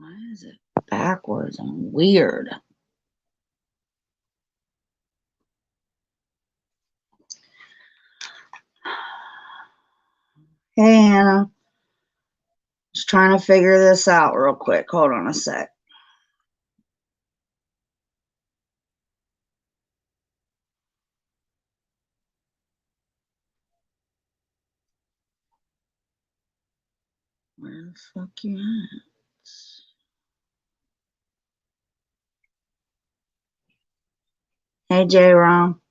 Why is it backwards and weird? Hey, Hannah. Just trying to figure this out real quick. Hold on a sec. Where the fuck you at? Hey, J-Rom.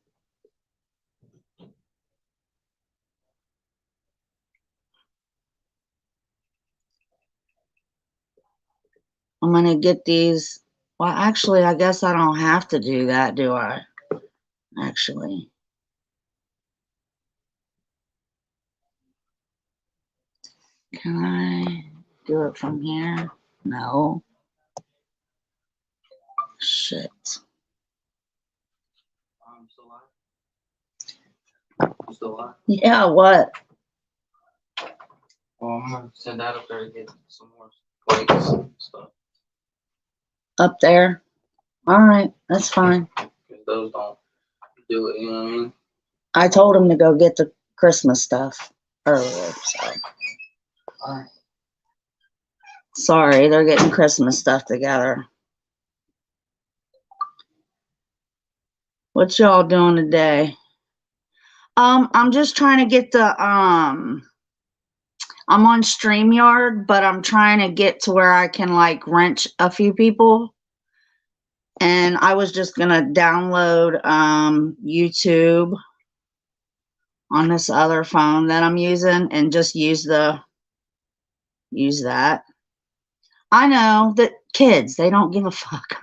I'm going to get these. Well, actually, I guess I don't have to do that, do I? Actually. Can I do it from here? No. Shit. Still alive? Yeah, what? Well, I'm gonna send that up there to get some more lights and stuff. Up there? Alright, that's fine. Because those don't do it, you know what I mean? I told him to go get the Christmas stuff earlier, so. Alright. Sorry, they're getting Christmas stuff together. What y'all doing today? I'm just trying to get the, I'm on StreamYard, but I'm trying to get to where I can, like, wrench a few people. And I was just gonna download, YouTube on this other phone that I'm using and just use that. I know that kids, they don't give a fuck.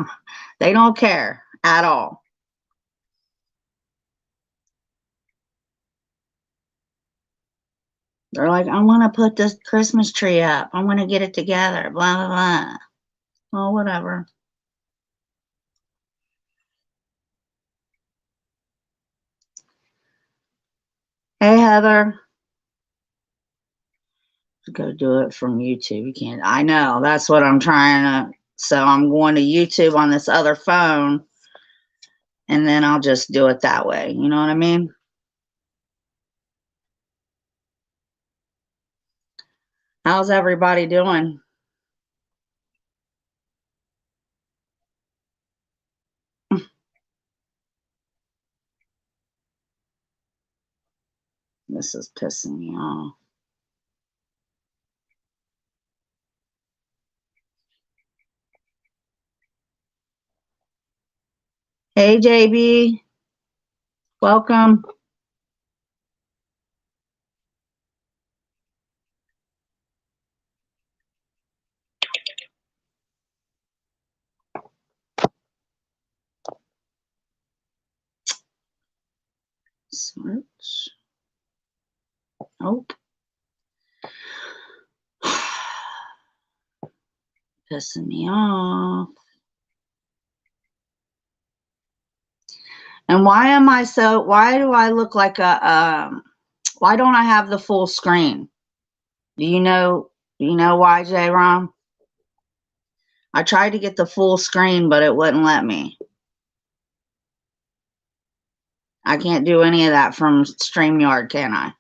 They don't care at all. They're like, I want to put this Christmas tree up. I want to get it together. Blah, blah, blah. Well, whatever. Hey, Heather. Go do it from YouTube. You can't. I know. That's what I'm trying to. So I'm going to YouTube on this other phone. And then I'll just do it that way. You know what I mean? How's everybody doing? This is pissing me off. Hey, JB. Welcome. Search. Nope. Pissing me off. And why do I look like why don't I have the full screen? Do you know why, J-Rom? I tried to get the full screen, but it wouldn't let me. I can't do any of that from StreamYard, can I?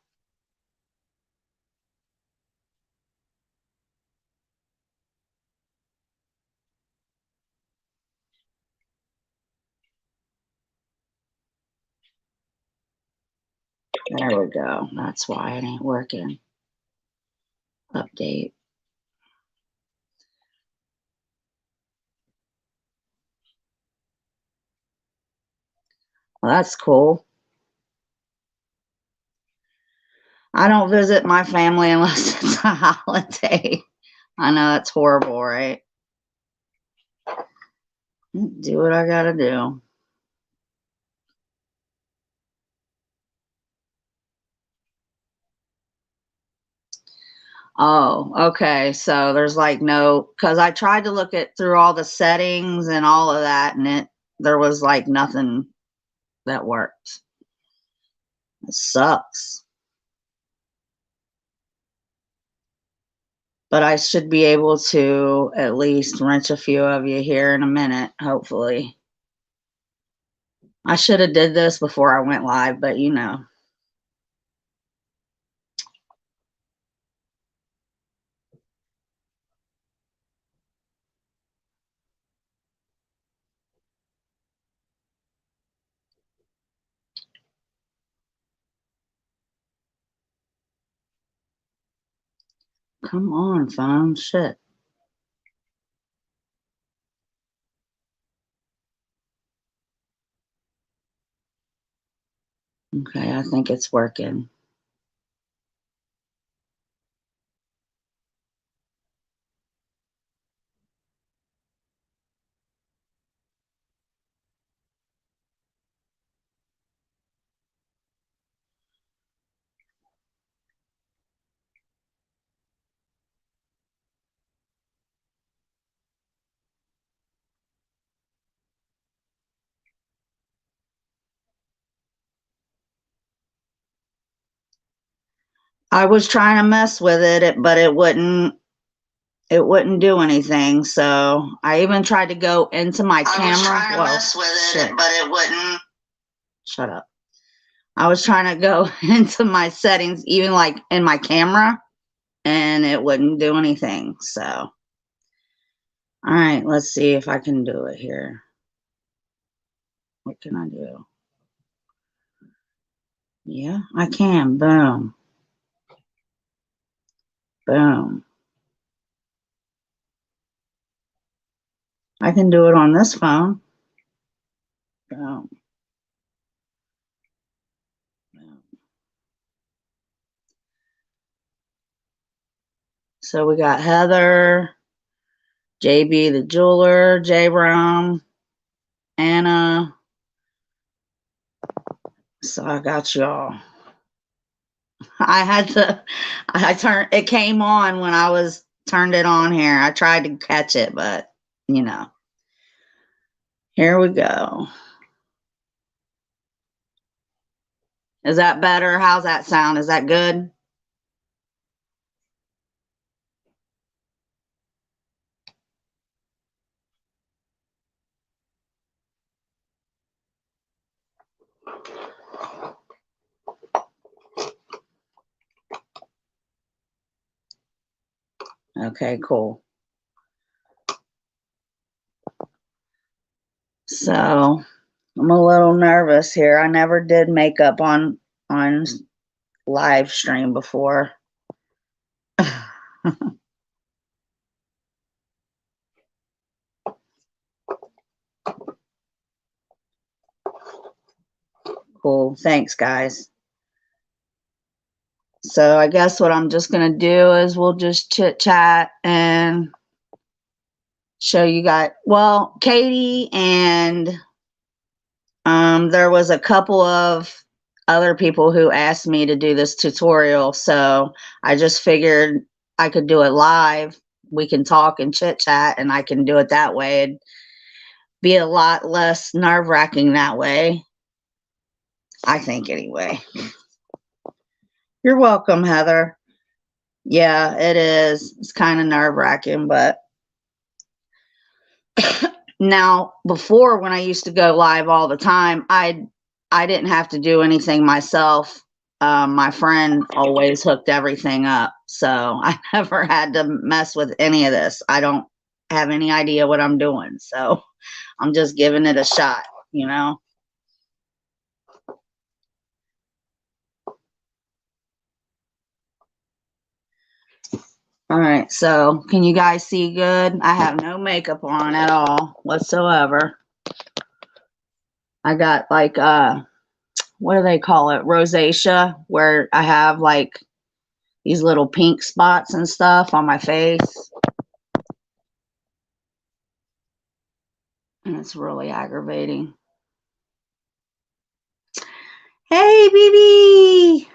There we go. That's why it ain't working. Update. Well, that's cool. I don't visit my family unless it's a holiday. I know that's horrible, right? Do what I gotta do. Oh, okay. So there's like no, because I tried to look at through all the settings and all of that, and there was like nothing that worked. It sucks. But I should be able to at least wrench a few of you here in a minute, hopefully. I should have did this before I went live, but you know. Come on, phone. Shit. Okay, I think it's working. I was trying to mess with it, but it wouldn't do anything. So I even tried to go into my camera. I was trying to mess with it, but it wouldn't. Shut up. I was trying to go into my settings, even like in my camera, and it wouldn't do anything. So, all right, let's see if I can do it here. What can I do? Yeah, I can. Boom. Boom. I can do it on this phone. Boom. Boom. So we got Heather, JB the jeweler, J-Rom, Anna. So I got y'all. It came on when I was turned it on here. I tried to catch it, but you know. Here we go. Is that better? How's that sound? Is that good? Okay, cool. So I'm a little nervous here. I never did makeup on live stream before. Cool. Thanks, guys. So I guess what I'm just going to do is we'll just chit chat and show you guys. Well, Katie and there was a couple of other people who asked me to do this tutorial. So I just figured I could do it live. We can talk and chit chat and I can do it that way. It'd be a lot less nerve-wracking that way. I think anyway. You're welcome, Heather. Yeah, it is. It's kind of nerve-wracking, but now before when I used to go live all the time, I didn't have to do anything myself. My friend always hooked everything up, so I never had to mess with any of this. I don't have any idea what I'm doing, so I'm just giving it a shot, you know. All right, so can you guys see good? I have no makeup on at all whatsoever. I got like what do they call it? Rosacea, where I have like these little pink spots and stuff on my face. And it's really aggravating. Hey, BB!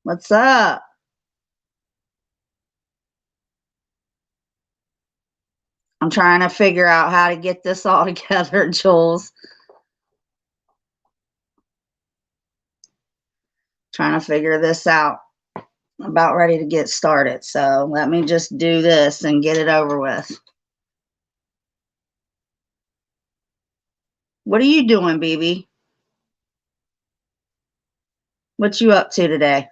What's up? I'm trying to figure out how to get this all together, Jules. Trying to figure this out. about ready to get started. So let me just do this and get it over with. What are you doing, BB? What you up to today?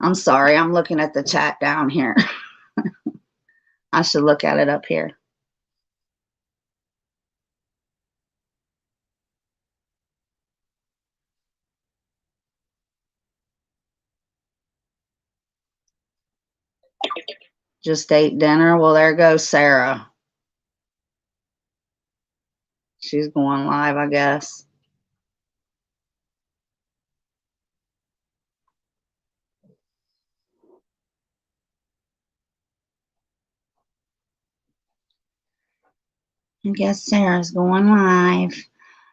I'm sorry, I'm looking at the chat down here. I should look at it up here. Just ate dinner. Well, there goes Sarah. She's going live, I guess. I guess Sarah's going live.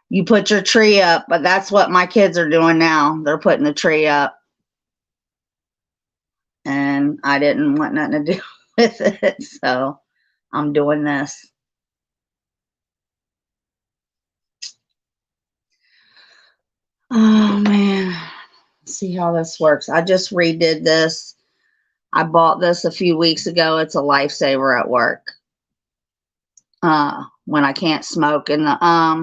You put your tree up, but that's what my kids are doing now. They're putting the tree up. And I didn't want nothing to do with it, so I'm doing this. Oh, man. Let's see how this works. I just redid this. I bought this a few weeks ago. It's a lifesaver at work. When I can't smoke in the at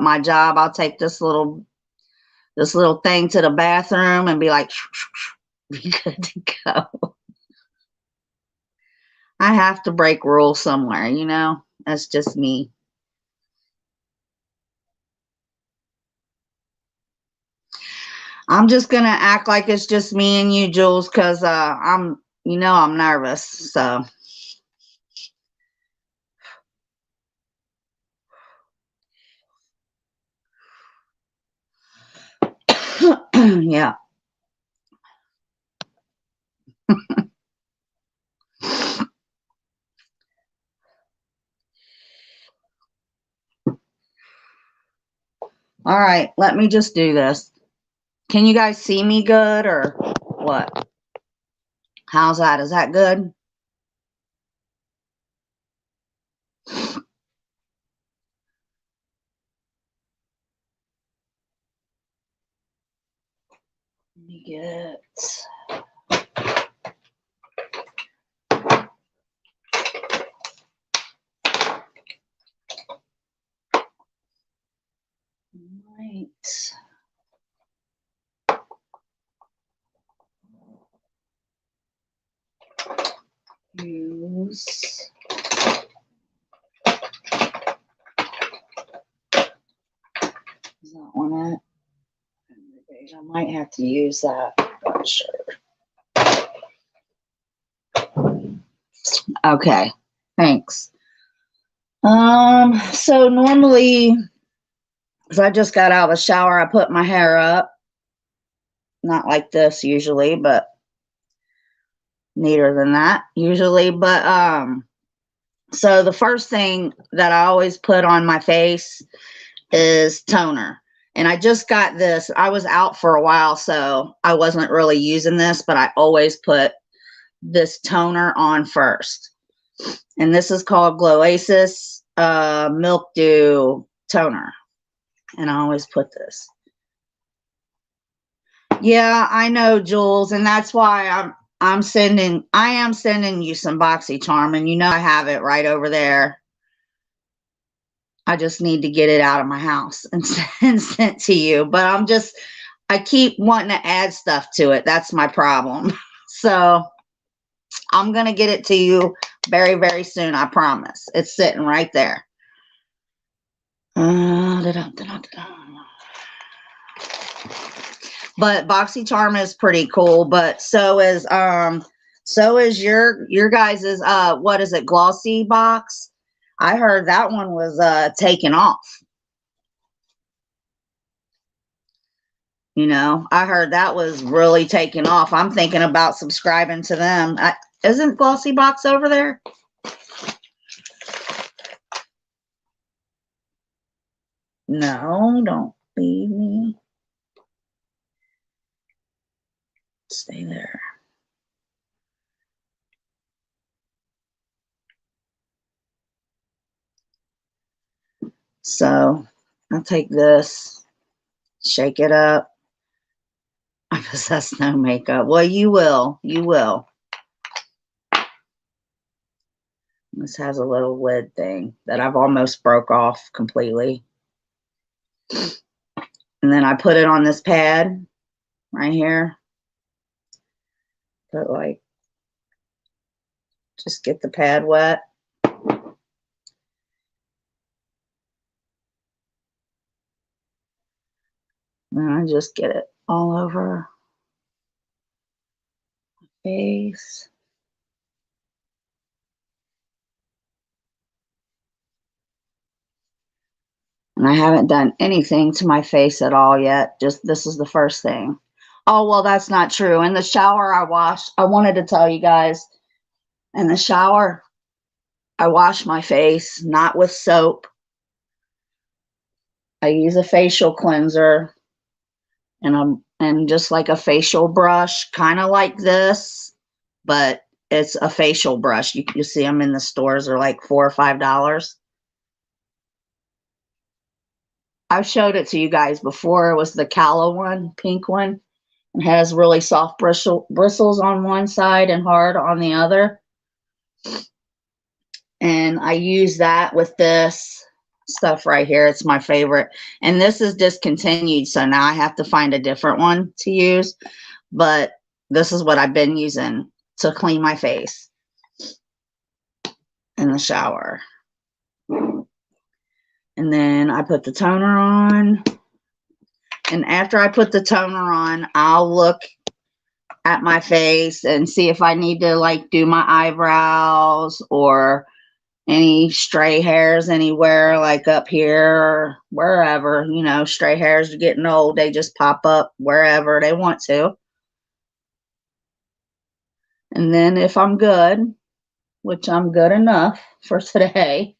my job, I'll take this little thing to the bathroom and be like, be good to go. I have to break rules somewhere, That's just me. I'm just gonna act like it's just me and you, Jules, because I'm nervous. So yeah. All right, let me just do this. Can you guys see me good or what? How's that? Is that good? Let me get. Right. Use. Is that one it? I might have to use that. Not sure. Okay. Thanks. So normally, because I just got out of the shower, I put my hair up. Not like this usually, but neater than that usually. But so the first thing that I always put on my face is toner. And I just got this. I was out for a while, so I wasn't really using this, but I always put this toner on first. And this is called Gloasis Milk Dew Toner. And I always put this. Yeah, I know, Jules, and that's why I am sending you some BoxyCharm, and I have it right over there. I just need to get it out of my house and sent to you. But I keep wanting to add stuff to it. That's my problem. So I'm going to get it to you very, very soon. I promise. It's sitting right there. But BoxyCharm is pretty cool. But so is your guys's what is it, Glossy Box? I heard that one was taken off. I heard that was really taken off. I'm thinking about subscribing to them. Isn't Glossy Box over there? No, don't leave me. Stay there. So I'll take this, shake it up. I possess no makeup. Well, you will. You will. This has a little lid thing that I've almost broke off completely. And then I put it on this pad right here. Put like, just get the pad wet. And I just get it all over my face. And I haven't done anything to my face at all yet. Just this is the first thing. Oh, well, that's not true. In the shower, I wanted to tell you guys, in the shower, I wash my face, not with soap. I use a facial cleanser and just like a facial brush, kind of like this, but it's a facial brush. You see them in the stores, are like $4 or $5. I've showed it to you guys before. It was the Cala one, pink one. It has really soft bristles on one side and hard on the other. And I use that with this stuff right here. It's my favorite. And this is discontinued, so now I have to find a different one to use. But this is what I've been using to clean my face in the shower. And then I put the toner on. And after I put the toner on, I'll look at my face and see if I need to like do my eyebrows or any stray hairs anywhere, like up here or wherever. You know, stray hairs are getting old. They just pop up wherever they want to. And then if I'm good, which I'm good enough for today,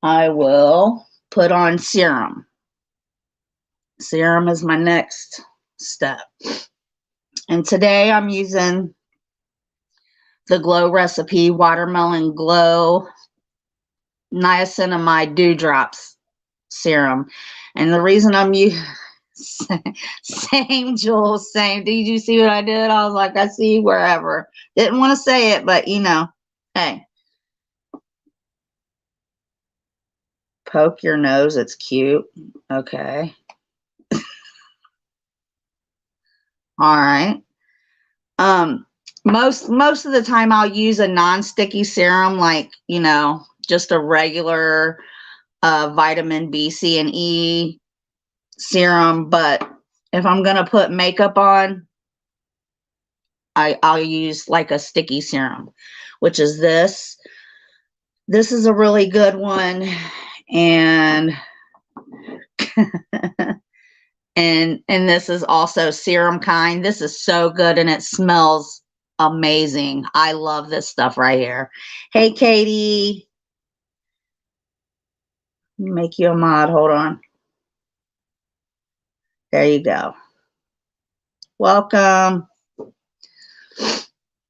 I will put on serum. Serum is my next step. And today I'm using the Glow Recipe Watermelon Glow Niacinamide Dewdrops Serum. And the reason I'm using, same Jules, same. Did you see what I did? I was like, I see wherever. Didn't want to say it, but you know, hey. Poke your nose, it's cute. Okay. All right. Most of the time I'll use a non-sticky serum, like, you know, just a regular vitamin B, C, and E serum. But if I'm gonna put makeup on, I'll use like a sticky serum, which is this. This is a really good one, and and this is also serum kind. This is so good, and it smells amazing. I love this stuff right here. Hey, Katie. Make you a mod. Hold on. There you go. Welcome.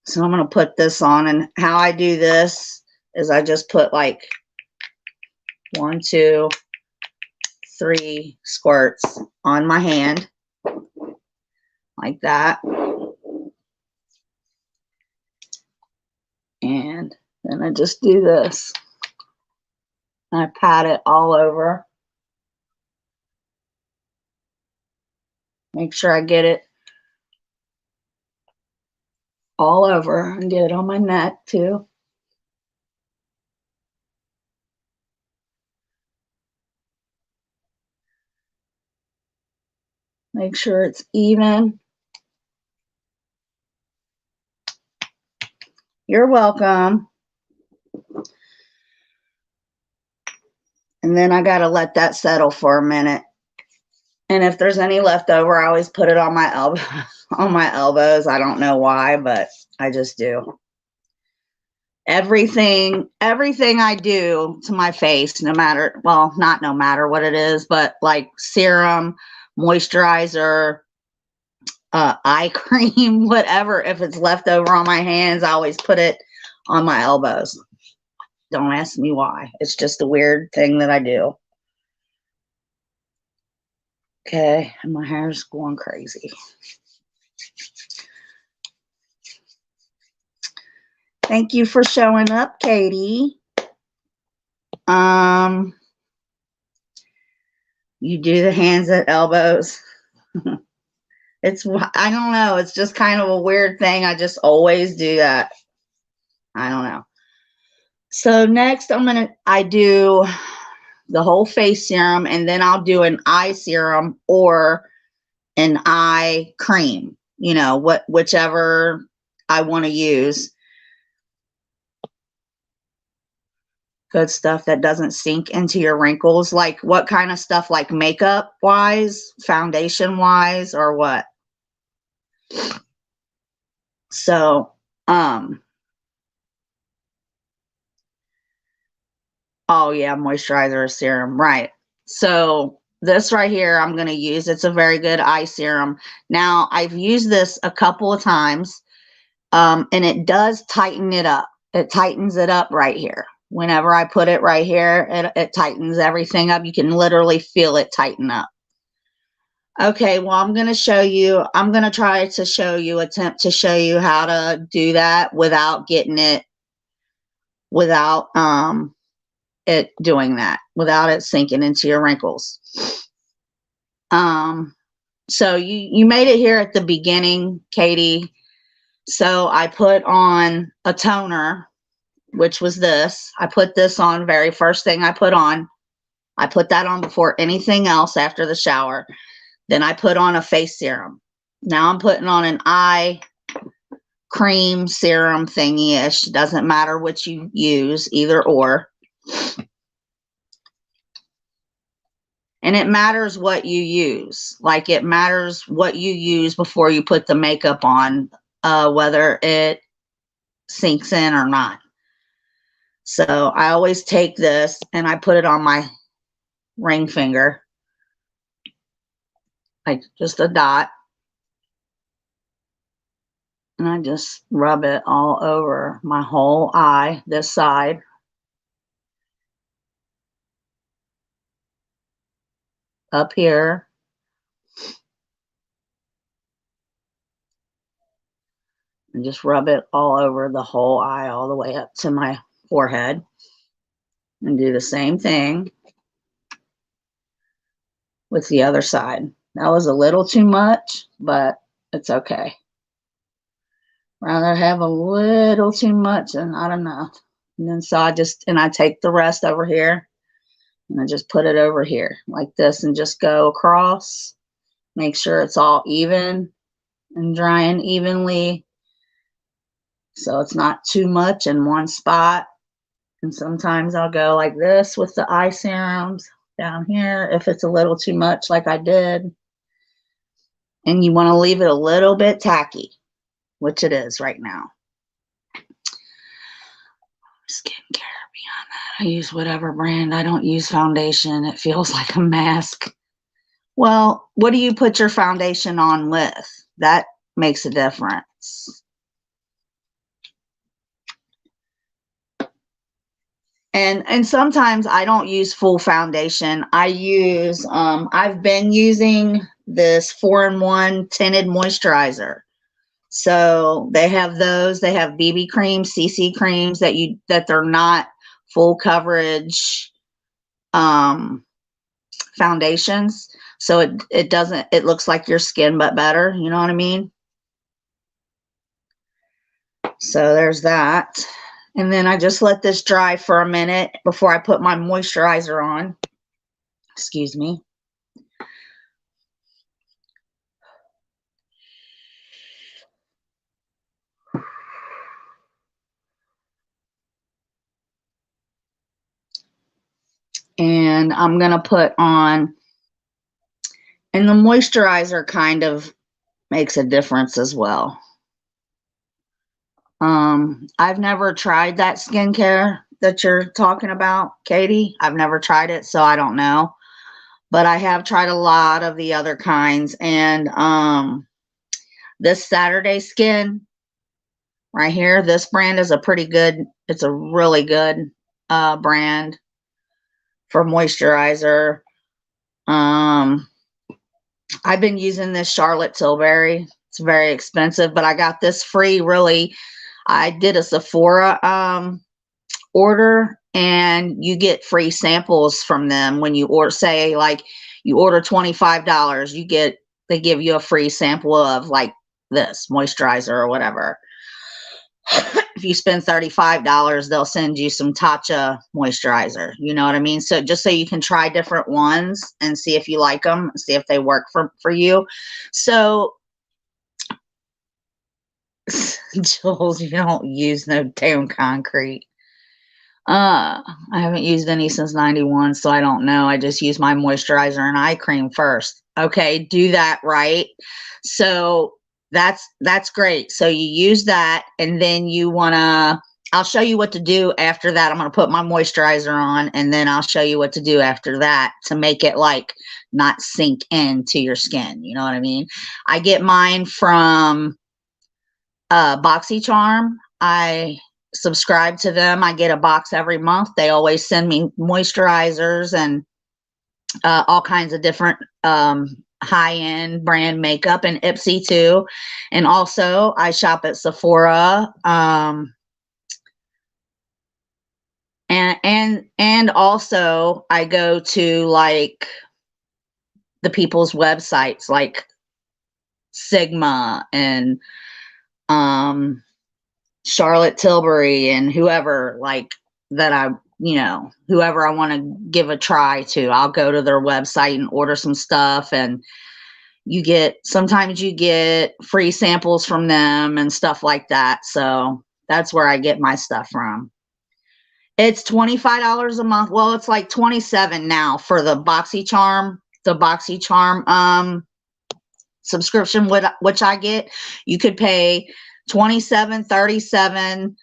So I'm going to put this on, and how I do this is I just put like 1, 2, 3 squirts on my hand like that. And then I just do this. I pat it all over. Make sure I get it all over and get it on my neck too. Make sure it's even. You're welcome. And then I got to let that settle for a minute. And if there's any left over, I always put it on my elbows. I don't know why, but I just do. Everything I do to my face, no matter, well, not no matter what it is, but like serum, moisturizer, eye cream, whatever, if it's left over on my hands, I always put it on my elbows. Don't ask me why. It's just a weird thing that I do. Okay, and my hair's going crazy. Thank you for showing up, Katie. You do the hands at elbows. I don't know. It's just kind of a weird thing. I just always do that. I don't know. So next I do the whole face serum, and then I'll do an eye serum or an eye cream, you know, whichever I want to use. Good stuff that doesn't sink into your wrinkles. Like what kind of stuff, like makeup wise, foundation wise, or what? So, oh yeah, moisturizer or serum, right. So this right here I'm going to use, it's a very good eye serum. Now I've used this a couple of times, and it does tighten it up. It tightens it up right here. Whenever I put it right here, it tightens everything up. You can literally feel it tighten up. Okay, well, I'm going to show you, I'm going to try to show you, attempt to show you how to do that without getting it, without it doing that, without it sinking into your wrinkles. So you made it here at the beginning, Katie. So I put on a toner, which was this. I put this on, very first thing I put on. I put that on before anything else after the shower. Then I put on a face serum. Now I'm putting on an eye cream serum thingy-ish. Doesn't matter which you use, either or. And it matters what you use. Like it matters what you use before you put the makeup on, whether it sinks in or not. So I always take this and I put it on my ring finger, like just a dot. And I just rub it all over my whole eye, this side. Up here. And just rub it all over the whole eye, all the way up to my forehead. And do the same thing with the other side. That was a little too much, but it's okay. Rather have a little too much than not enough. And then so I take the rest over here and I just put it over here like this and just go across. Make sure it's all even and drying evenly, so it's not too much in one spot. And sometimes I'll go like this with the eye serums down here if it's a little too much, like I did. And you want to leave it a little bit tacky, which it is right now. Skincare, beyond that, I use whatever brand. I don't use foundation. It feels like a mask. Well, what do you put your foundation on with? That makes a difference. And sometimes I don't use full foundation. I use, I've been using this 4-in-1 tinted moisturizer. So they have those, they have BB creams, CC creams that they're not full coverage foundations. So it looks like your skin, but better. You know what I mean? So there's that. And then I just let this dry for a minute before I put my moisturizer on. Excuse me. And I'm going to put on, and the moisturizer kind of makes a difference as well. I've never tried that skincare that you're talking about, Katie. I've never tried it, so I don't know. But I have tried a lot of the other kinds. And this Saturday Skin right here, this brand is it's a really good brand for moisturizer. I've been using this Charlotte Tilbury. It's very expensive, but I got this free. Really, I did a Sephora order, and you get free samples from them when you order. Say like you order $25, they give you a free sample of like this moisturizer or whatever. If you spend $35, they'll send you some Tatcha moisturizer. You know what I mean? So just so you can try different ones and see if you like them, see if they work for you. So, Jules, you don't use no damn concrete. I haven't used any since 91, so I don't know. I just use my moisturizer and eye cream first. Okay, do that right. So that's great. So you use that, and then I'll show you what to do after that. I'm gonna put my moisturizer on, and then I'll show you what to do after that to make it like not sink into your skin. You know what I mean? I get mine from BoxyCharm. I subscribe to them. I get a box every month. They always send me moisturizers and all kinds of different high-end brand makeup, and Ipsy too. And also I shop at Sephora. And also I go to like the people's websites like Sigma and Charlotte Tilbury and whoever like that whoever I want to give a try to. I'll go to their website and order some stuff, and sometimes you get free samples from them and stuff like that. So that's where I get my stuff from. It's $25 a month. Well, it's like $27 now for the BoxyCharm. The BoxyCharm subscription, which I get. You could pay $27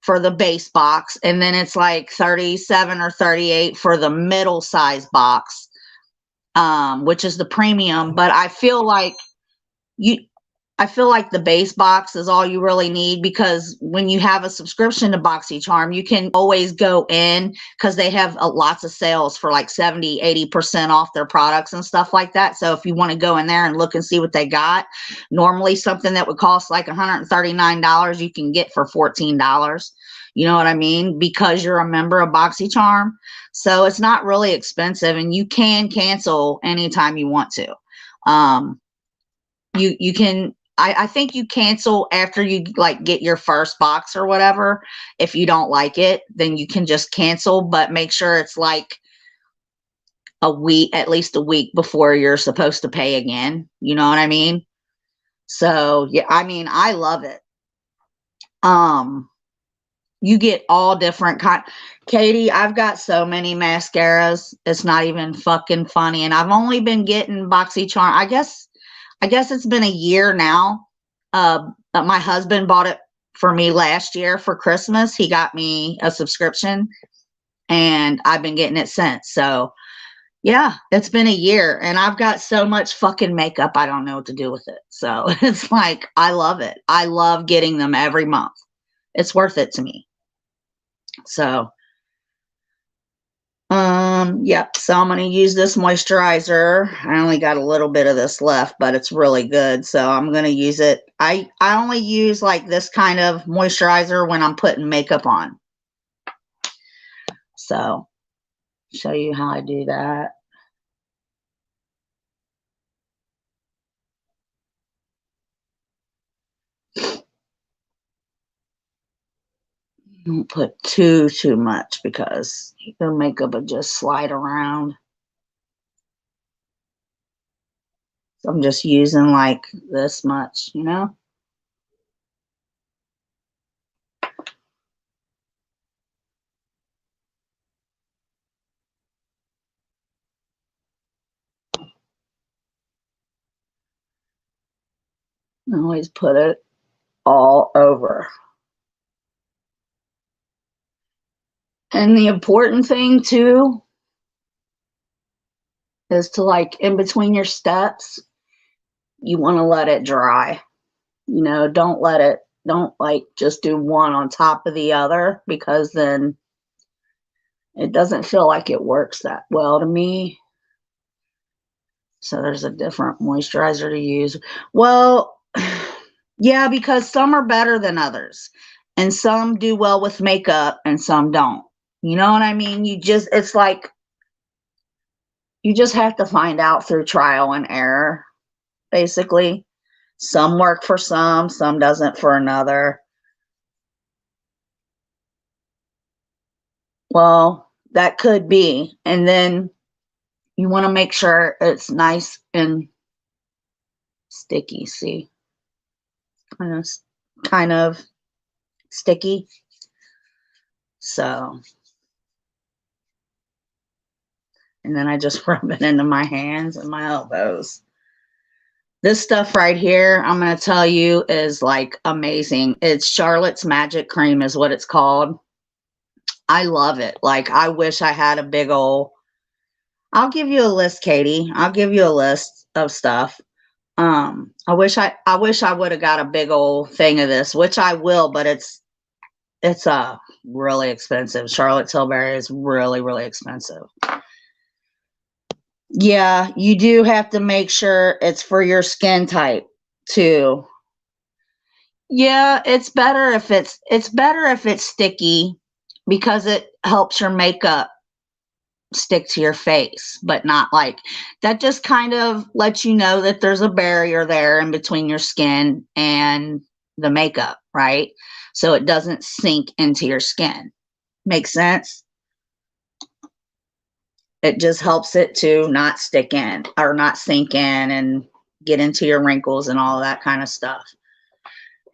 for the base box, and then it's like $37 or $38 for the middle size box, which is the premium. But I feel like the base box is all you really need, because when you have a subscription to BoxyCharm, you can always go in, because they have lots of sales for like 70-80% off their products and stuff like that. So if you want to go in there and look and see what they got, normally something that would cost like $139, you can get for $14. You know what I mean? Because you're a member of BoxyCharm. So it's not really expensive, and you can cancel anytime you want to. You can, I think you cancel after you like get your first box or whatever. If you don't like it, then you can just cancel, but make sure it's like at least a week before you're supposed to pay again. You know what I mean? So yeah, I mean, I love it. You get all different Katie, I've got so many mascaras. It's not even fucking funny. And I've only been getting BoxyCharm. I guess it's been a year now. My husband bought it for me last year for Christmas. He got me a subscription, and I've been getting it since. So yeah, it's been a year, and I've got so much fucking makeup, I don't know what to do with it. So it's like, I love it. I love getting them every month. It's worth it to me. So yep, so I'm going to use this moisturizer. I only got a little bit of this left, but it's really good, so I'm going to use it. I only use like this kind of moisturizer when I'm putting makeup on. So show you how I do that. Don't put too much, because your makeup will just slide around. So I'm just using like this much, you know. I always put it all over. And the important thing too is to, like, in between your steps, you want to let it dry. You know, don't let don't like just do one on top of the other, because then it doesn't feel like it works that well to me. So there's a different moisturizer to use. Well, yeah, because some are better than others, and some do well with makeup and some don't. You know what I mean? It's like, you just have to find out through trial and error, basically. Some work for some doesn't for another. Well, that could be. And then you want to make sure it's nice and sticky. See, kind of sticky. So, and then I just rub it into my hands and my elbows. This stuff right here, I'm going to tell you, is like amazing. It's Charlotte's Magic Cream is what it's called. I love it. Like, I wish I had a big old, I'll give you a list, Katie. I'll give you a list of stuff. I wish I would have got a big old thing of this, which I will, but it's really expensive. Charlotte Tilbury is really, really expensive. Yeah, you do have to make sure it's for your skin type too. Yeah, it's better if it's sticky, because it helps your makeup stick to your face, but not like that. Just kind of lets you know that there's a barrier there in between your skin and the makeup, right? So it doesn't sink into your skin. Makes sense? It just helps it to not stick in or not sink in and get into your wrinkles and all of that kind of stuff.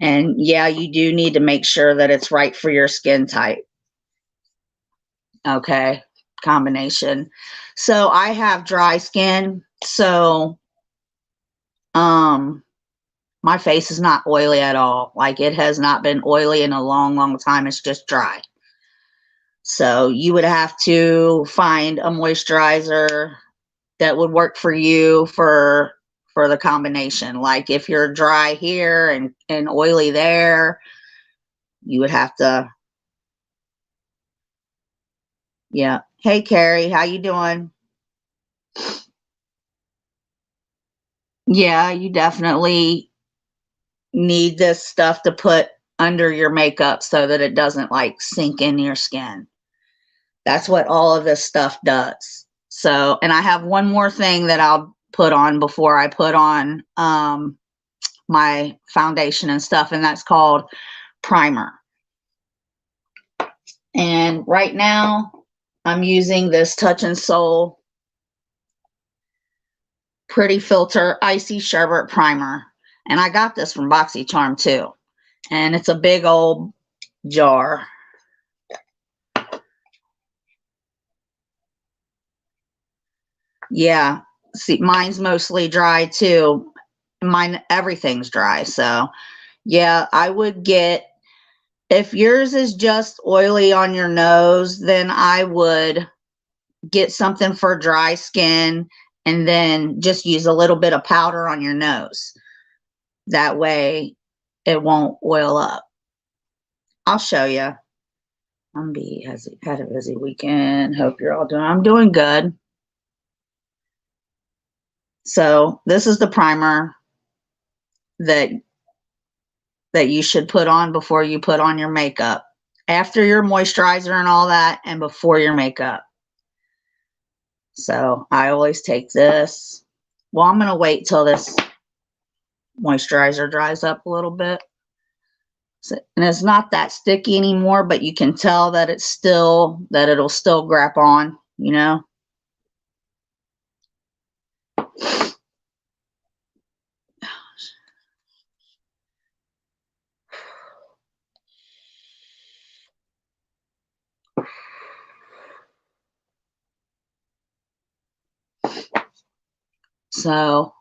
And yeah, you do need to make sure that it's right for your skin type. Okay, combination. So I have dry skin, so my face is not oily at all. Like, it has not been oily in a long, long time. It's just dry. So you would have to find a moisturizer that would work for you for the combination. Like, if you're dry here and oily there, you would have to. Yeah. Hey, Carrie, how you doing? Yeah, you definitely need this stuff to put under your makeup so that it doesn't like sink in your skin. That's what all of this stuff does. So, and I have one more thing that I'll put on before I put on my foundation and stuff, and that's called primer. And right now I'm using this Touch and Soul Pretty Filter Icy Sherbet Primer. And I got this from BoxyCharm too. And it's a big old jar. Yeah. See, mine's mostly dry too. Mine, everything's dry. So yeah, I would get, if yours is just oily on your nose, then I would get something for dry skin and then just use a little bit of powder on your nose. That way it won't oil up. I'll show you. Has had a busy weekend. Hope you're all doing. I'm doing good. So this is the primer that you should put on before you put on your makeup, after your moisturizer and all that, and before your makeup. So I always take this. Well, I'm going to wait till this moisturizer dries up a little bit. So, and it's not that sticky anymore, but you can tell that it'll still grab on, you know. So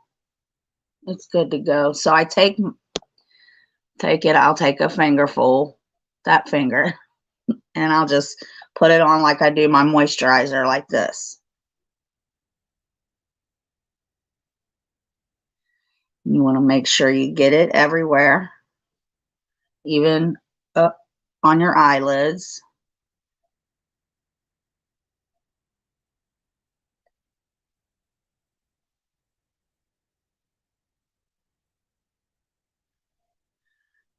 it's good to go. So I take it, I'll take a fingerful, that finger, and I'll just put it on like I do my moisturizer, like this. You want to make sure you get it everywhere. even up on your eyelids.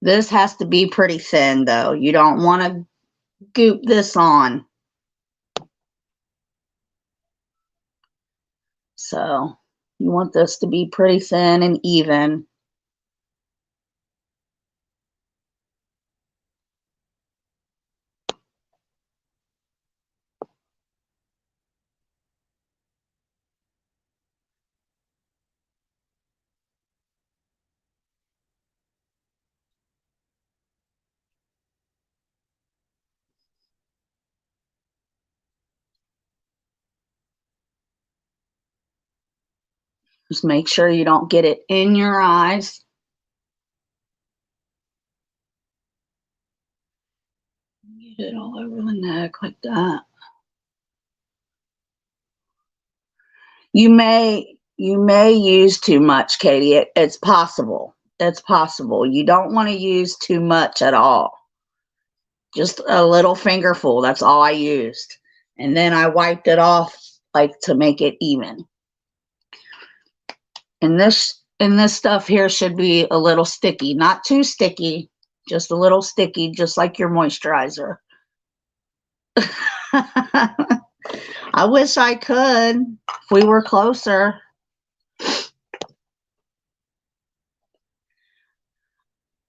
This has to be pretty thin though. You don't want to goop this on. So you want this to be pretty thin and even. Just make sure you don't get it in your eyes. Get it all over the neck like that. You may use too much, Katie. It's possible. It's possible. You don't want to use too much at all. Just a little fingerful. That's all I used. And then I wiped it off like to make it even. And this stuff here should be a little sticky. Not too sticky. Just a little sticky, just like your moisturizer. I wish I could if we were closer.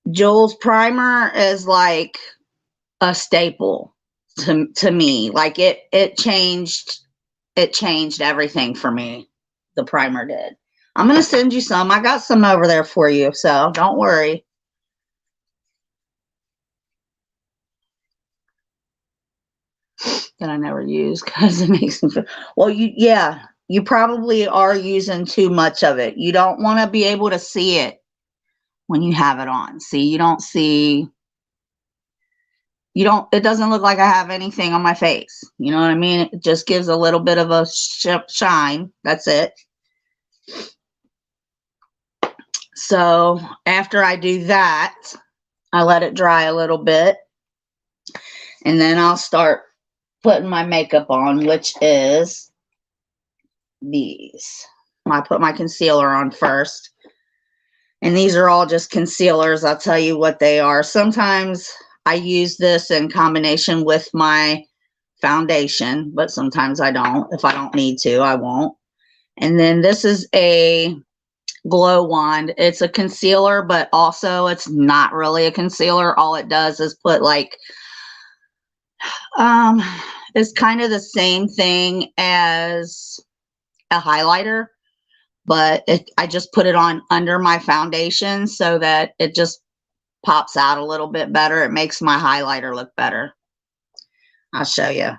Jules primer is like a staple to me. Like it changed everything for me. The primer did. I'm gonna send you some. I got some over there for you, so don't worry. That I never use because it makes me feel, well, you probably are using too much of it. You don't want to be able to see it when you have it on. See, you don't see, it doesn't look like I have anything on my face. You know what I mean? It just gives a little bit of a shine. That's it. So after I do that, I let it dry a little bit. And then I'll start putting my makeup on, which is these. I put my concealer on first. And these are all just concealers. I'll tell you what they are. Sometimes I use this in combination with my foundation, but sometimes I don't. If I don't need to, I won't. And then this is a glow wand. It's a concealer, but also it's not really a concealer. All it does is put like, it's kind of the same thing as a highlighter, but I just put it on under my foundation so that it just pops out a little bit better. It makes my highlighter look better. I'll show you.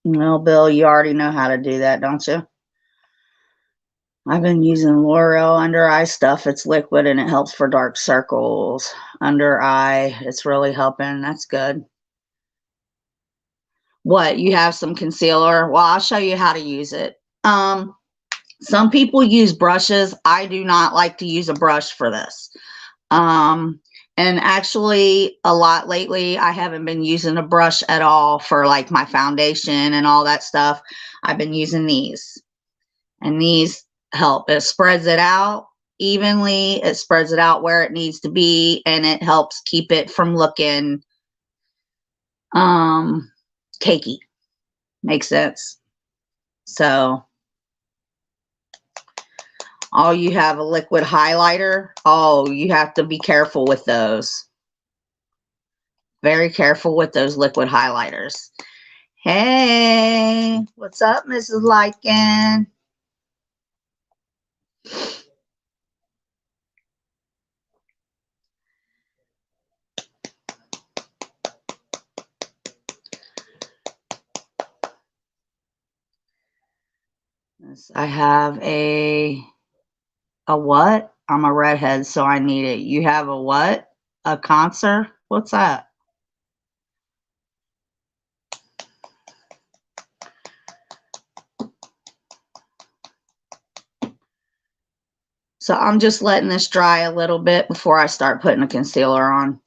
Well, Bill, you already know how to do that, don't you? I've been using L'Oreal under eye stuff. It's liquid and it helps for dark circles under eye. It's really helping. That's good. What, you have some concealer? Well, I'll show you how to use it. Some people use brushes. I do not like to use a brush for this. And actually a lot lately, I haven't been using a brush at all for like my foundation and all that stuff. I've been using these, and these help. It spreads it out evenly. It spreads it out where it needs to be, and it helps keep it from looking cakey. Makes sense. So you have a liquid highlighter. Oh, you have to be careful with those. Very careful with those liquid highlighters. Hey, what's up, Mrs. Lycan? I have a what? I'm a redhead, so I need it. You have a what? A concert? What's that? So I'm just letting this dry a little bit before I start putting a concealer on.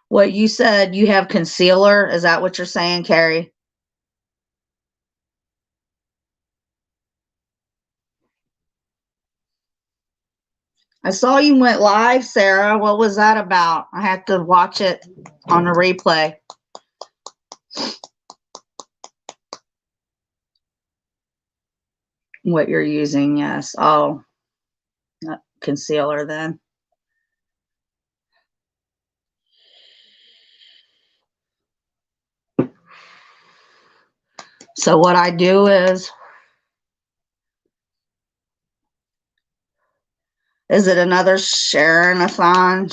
What you said, you have concealer? Is that what you're saying, Carrie? I saw you went live, Sarah. What was that about? I have to watch it on a replay. What you're using, yes. Oh, concealer then. So what I do is it another Sharonathon?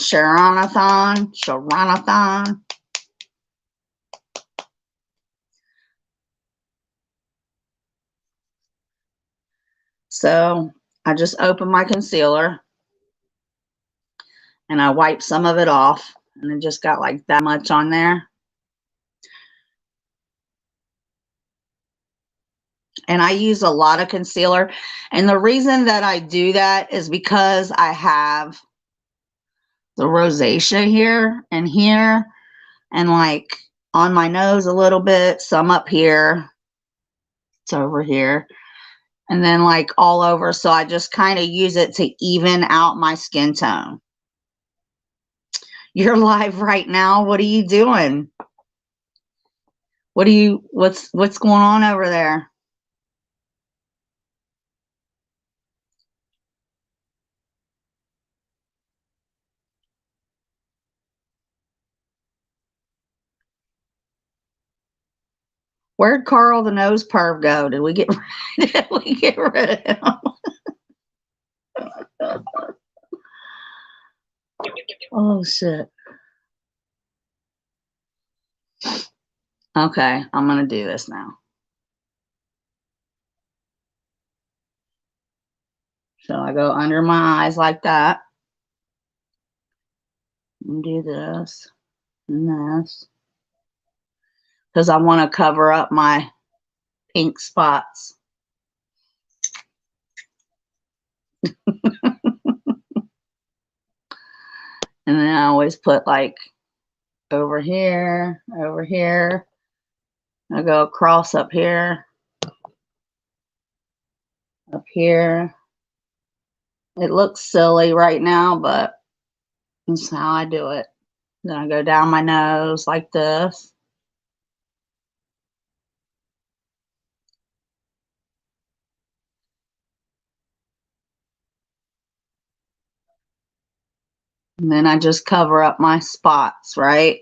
Sharonathon? So I just open my concealer and I wipe some of it off, and it just got like that much on there. And I use a lot of concealer. And the reason that I do that is because I have the rosacea here and here, and like on my nose a little bit, some up here, it's over here, and then like all over. So I just kind of use it to even out my skin tone. You're live right now. What are you doing? What's going on over there? Where'd Carl the nose perv go? Did we get rid of him? Oh shit. Okay, I'm gonna do this now. So I go under my eyes like that. And do this and this. Because I want to cover up my pink spots. And then I always put like over here. I go across up here. Up here. It looks silly right now, but that's how I do it. Then I go down my nose like this. And then I just cover up my spots, right?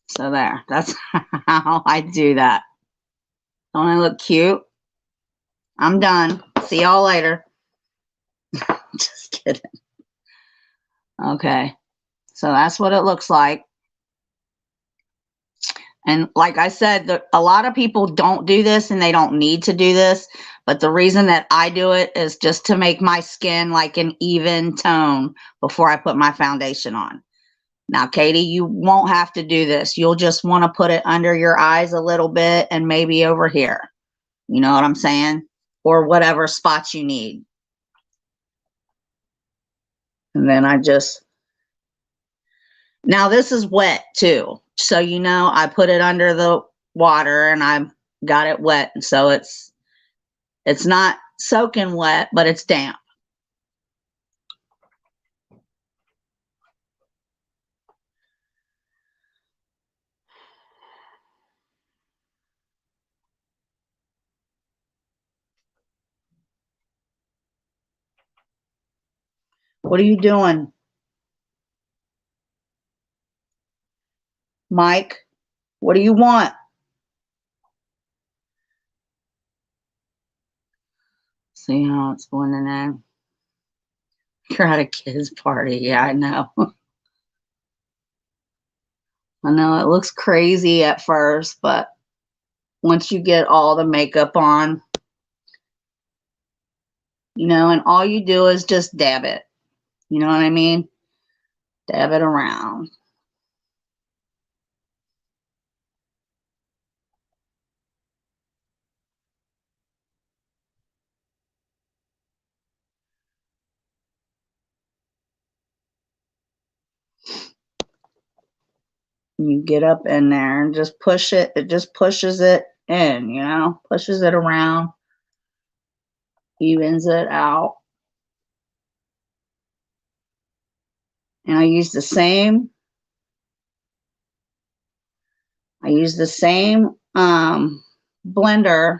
So there, that's how I do that. Don't I look cute? I'm done. See y'all later. Just kidding. Okay, so that's what it looks like. And like I said, a lot of people don't do this and they don't need to do this. But the reason that I do it is just to make my skin like an even tone before I put my foundation on. Now, Katie, you won't have to do this. You'll just want to put it under your eyes a little bit and maybe over here. You know what I'm saying? Or whatever spots you need. And then I just... Now this is wet too. So, you know, I put it under the water and I got it wet. So it's not soaking wet, but it's damp. What are you doing? Mike, what do you want? See how it's blending in? You're at a kid's party. Yeah, I know. I know it looks crazy at first, but once you get all the makeup on, you know, and all you do is just dab it. You know what I mean? Dab it around. You get up in there and just push it. It just pushes it in, you know, pushes it around, evens it out. And I use the same blender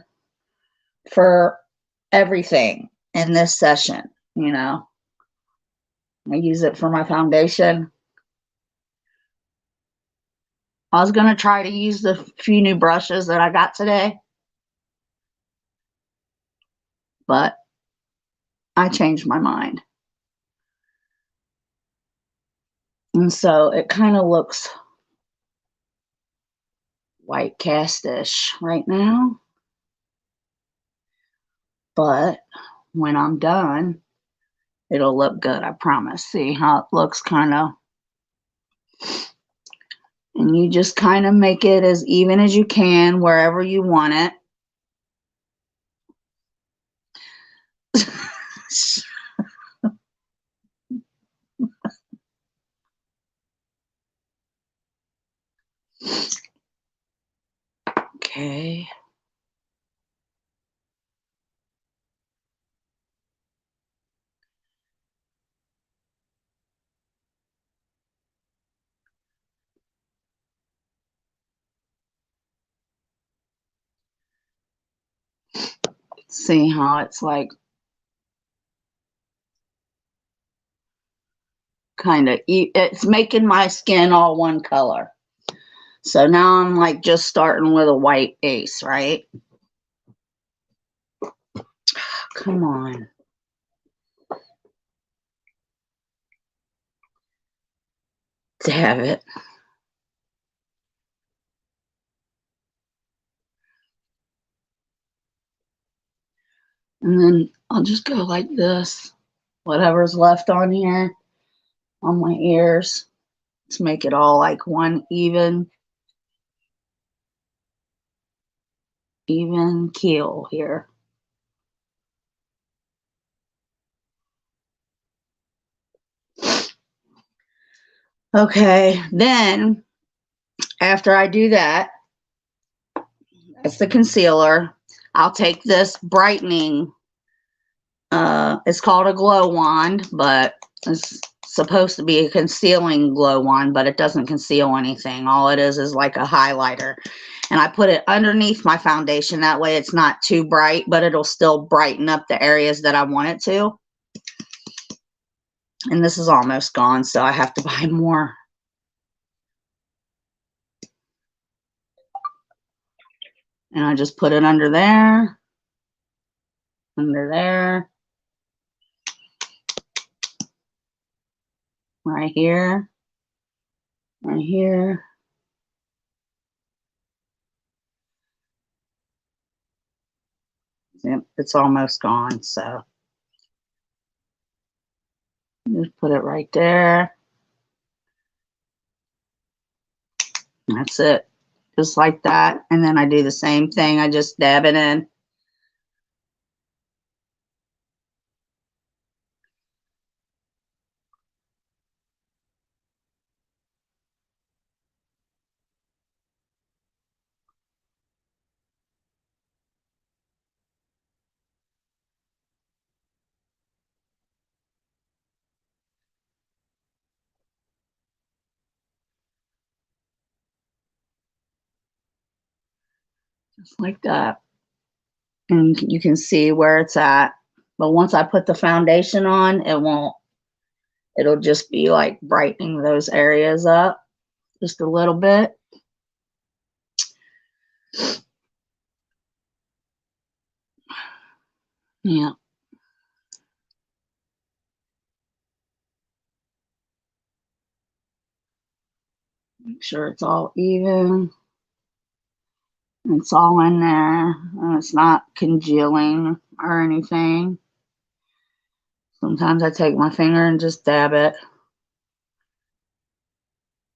for everything in this session, you know. I use it for my foundation. I was going to try to use the few new brushes that I got today, but I changed my mind. And so it kind of looks white castish right now. But when I'm done, it'll look good, I promise. See how it looks kind of. And you just kind of make it as even as you can wherever you want it. Okay. See how it's like kind of, it's making my skin all one color. So now I'm like just starting with a white base, right? Come on. Dab it. And then I'll just go like this. Whatever's left on here, on my ears. Let's make it all like one even keel here. Okay, then after I do that, that's the concealer. I'll take this brightening, it's called a glow wand, but it's supposed to be a concealing glow wand, but it doesn't conceal anything. All it is like a highlighter. And I put it underneath my foundation. That way it's not too bright, but it'll still brighten up the areas that I want it to. And this is almost gone, so I have to buy more. And I just put it under there, right here, right here. Yep, it's almost gone, so just put it right there. That's it, just like that. And then I do the same thing. I just dab it in. Just like that. And you can see where it's at. But once I put the foundation on, it won't. It'll just be like brightening those areas up just a little bit. Yeah. Make sure it's all even. It's all in there. And it's not congealing or anything. Sometimes I take my finger and just dab it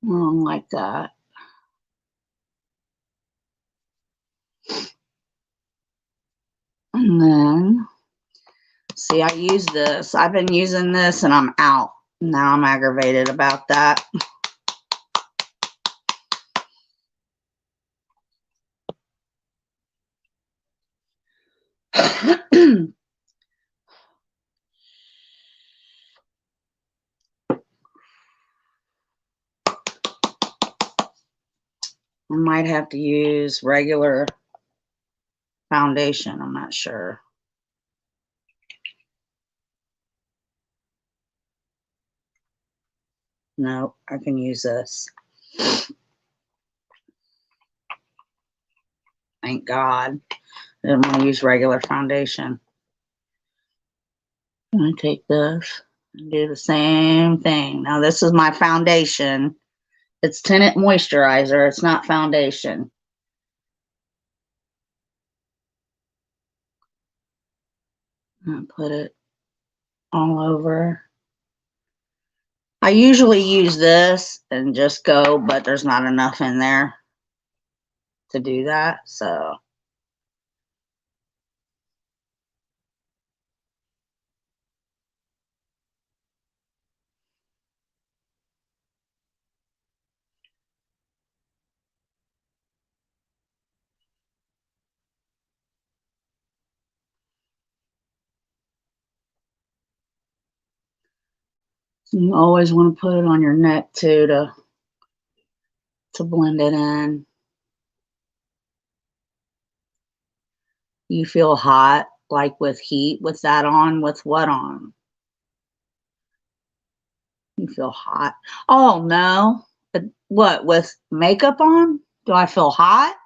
along like that. And then, see, I use this. I've been using this and I'm out. Now I'm aggravated about that. I might have to use regular foundation. I'm not sure. No, I can use this. Thank God. I didn't want to use regular foundation. I'm going to take this and do the same thing. Now, this is my foundation. It's tinted moisturizer. It's not foundation. I'll put it all over. I usually use this and just go, but there's not enough in there to do that. So you always want to put it on your neck too to blend it in. You feel hot, like with heat, with that on, with what on? You feel hot. Oh no. But what, with makeup on? Do I feel hot?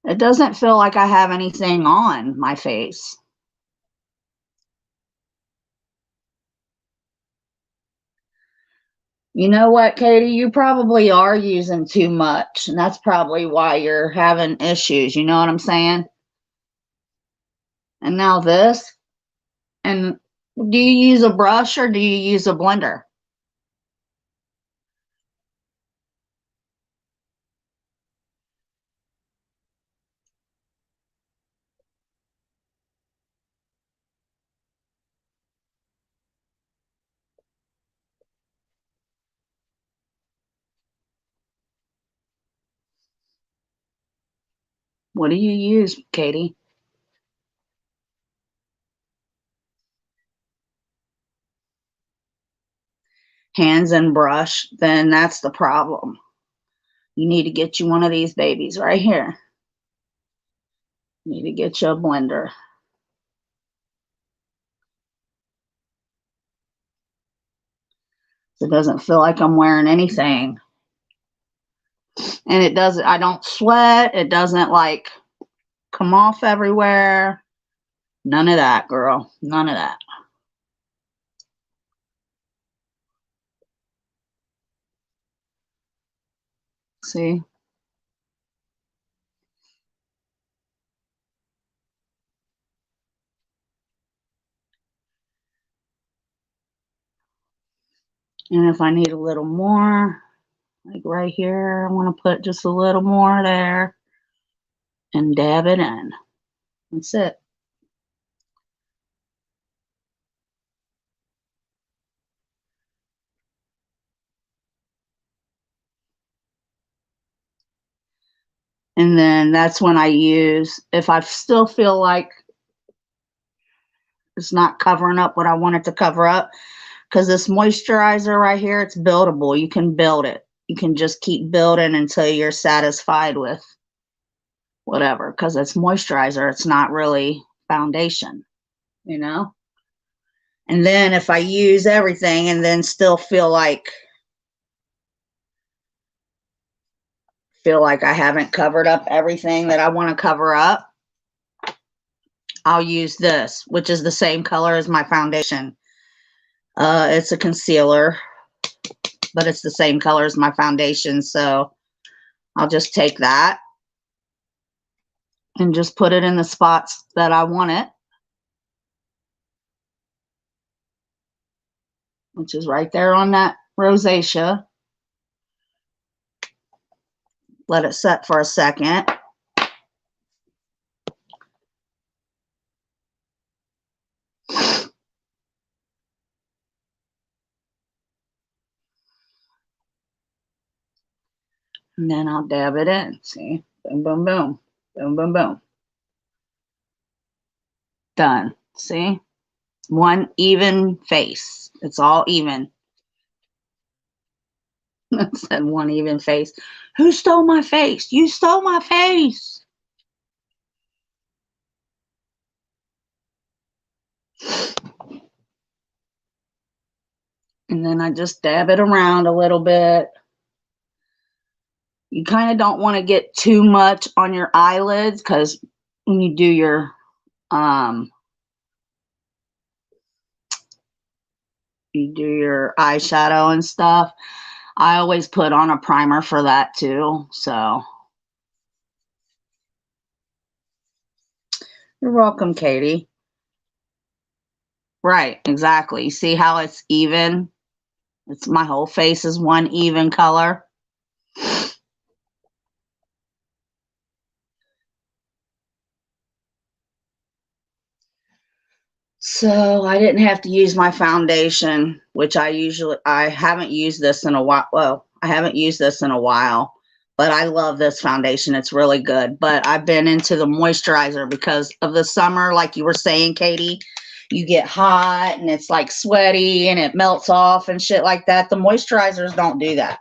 It doesn't feel like I have anything on my face. You know what, Katie? You probably are using too much, and that's probably why you're having issues. You know what I'm saying? And now this. And do you use a brush or do you use a blender? What do you use, Katie? Hands and brush, then that's the problem. You need to get you one of these babies right here. You need to get you a blender. So it doesn't feel like I'm wearing anything. And it doesn't, I don't sweat. It doesn't like come off everywhere. None of that, girl. None of that. See? And if I need a little more, like right here, I want to put just a little more there and dab it in. That's it. And then that's when I use, if I still feel like it's not covering up what I want it to cover up, because this moisturizer right here, it's buildable. You can build it. You can just keep building until you're satisfied with whatever, because it's moisturizer. It's not really foundation, you know? And then if I use everything and then still feel like I haven't covered up everything that I want to cover up, I'll use this, which is the same color as my foundation. It's a concealer, but it's the same color as my foundation. So I'll just take that and just put it in the spots that I want it, which is right there on that rosacea. Let it set for a second. And then I'll dab it in. See? Boom, boom, boom. Boom, boom, boom. Done. See? One even face. It's all even. Said one even face. Who stole my face? You stole my face. And then I just dab it around a little bit. You kind of don't want to get too much on your eyelids because when you do your eyeshadow and stuff, I always put on a primer for that too. So you're welcome, Katie. Right, exactly. See how it's even? It's my whole face is one even color. So I didn't have to use my foundation, which I haven't used this in a while. Well, I haven't used this in a while, but I love this foundation. It's really good. But I've been into the moisturizer because of the summer, like you were saying, Katie. You get hot and it's like sweaty and it melts off and shit like that. The moisturizers don't do that.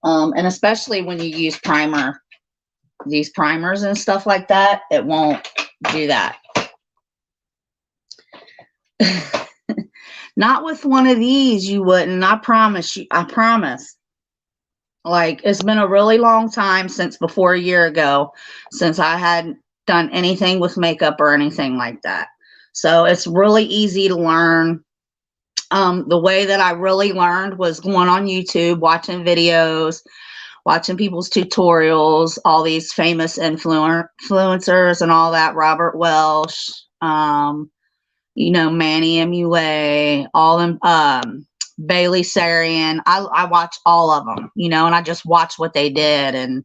And especially when you use these primers and stuff like that, it won't do that. Not with one of these, you wouldn't. I promise you. I promise. Like, it's been a really long time since before a year ago since I had done anything with makeup or anything like that. So it's really easy to learn. The way that I really learned was going on YouTube, watching videos, watching people's tutorials, all these famous influencers and all that, Robert Welsh, Manny MUA, all them, Bailey Sarian. I watched all of them, and I just watched what they did and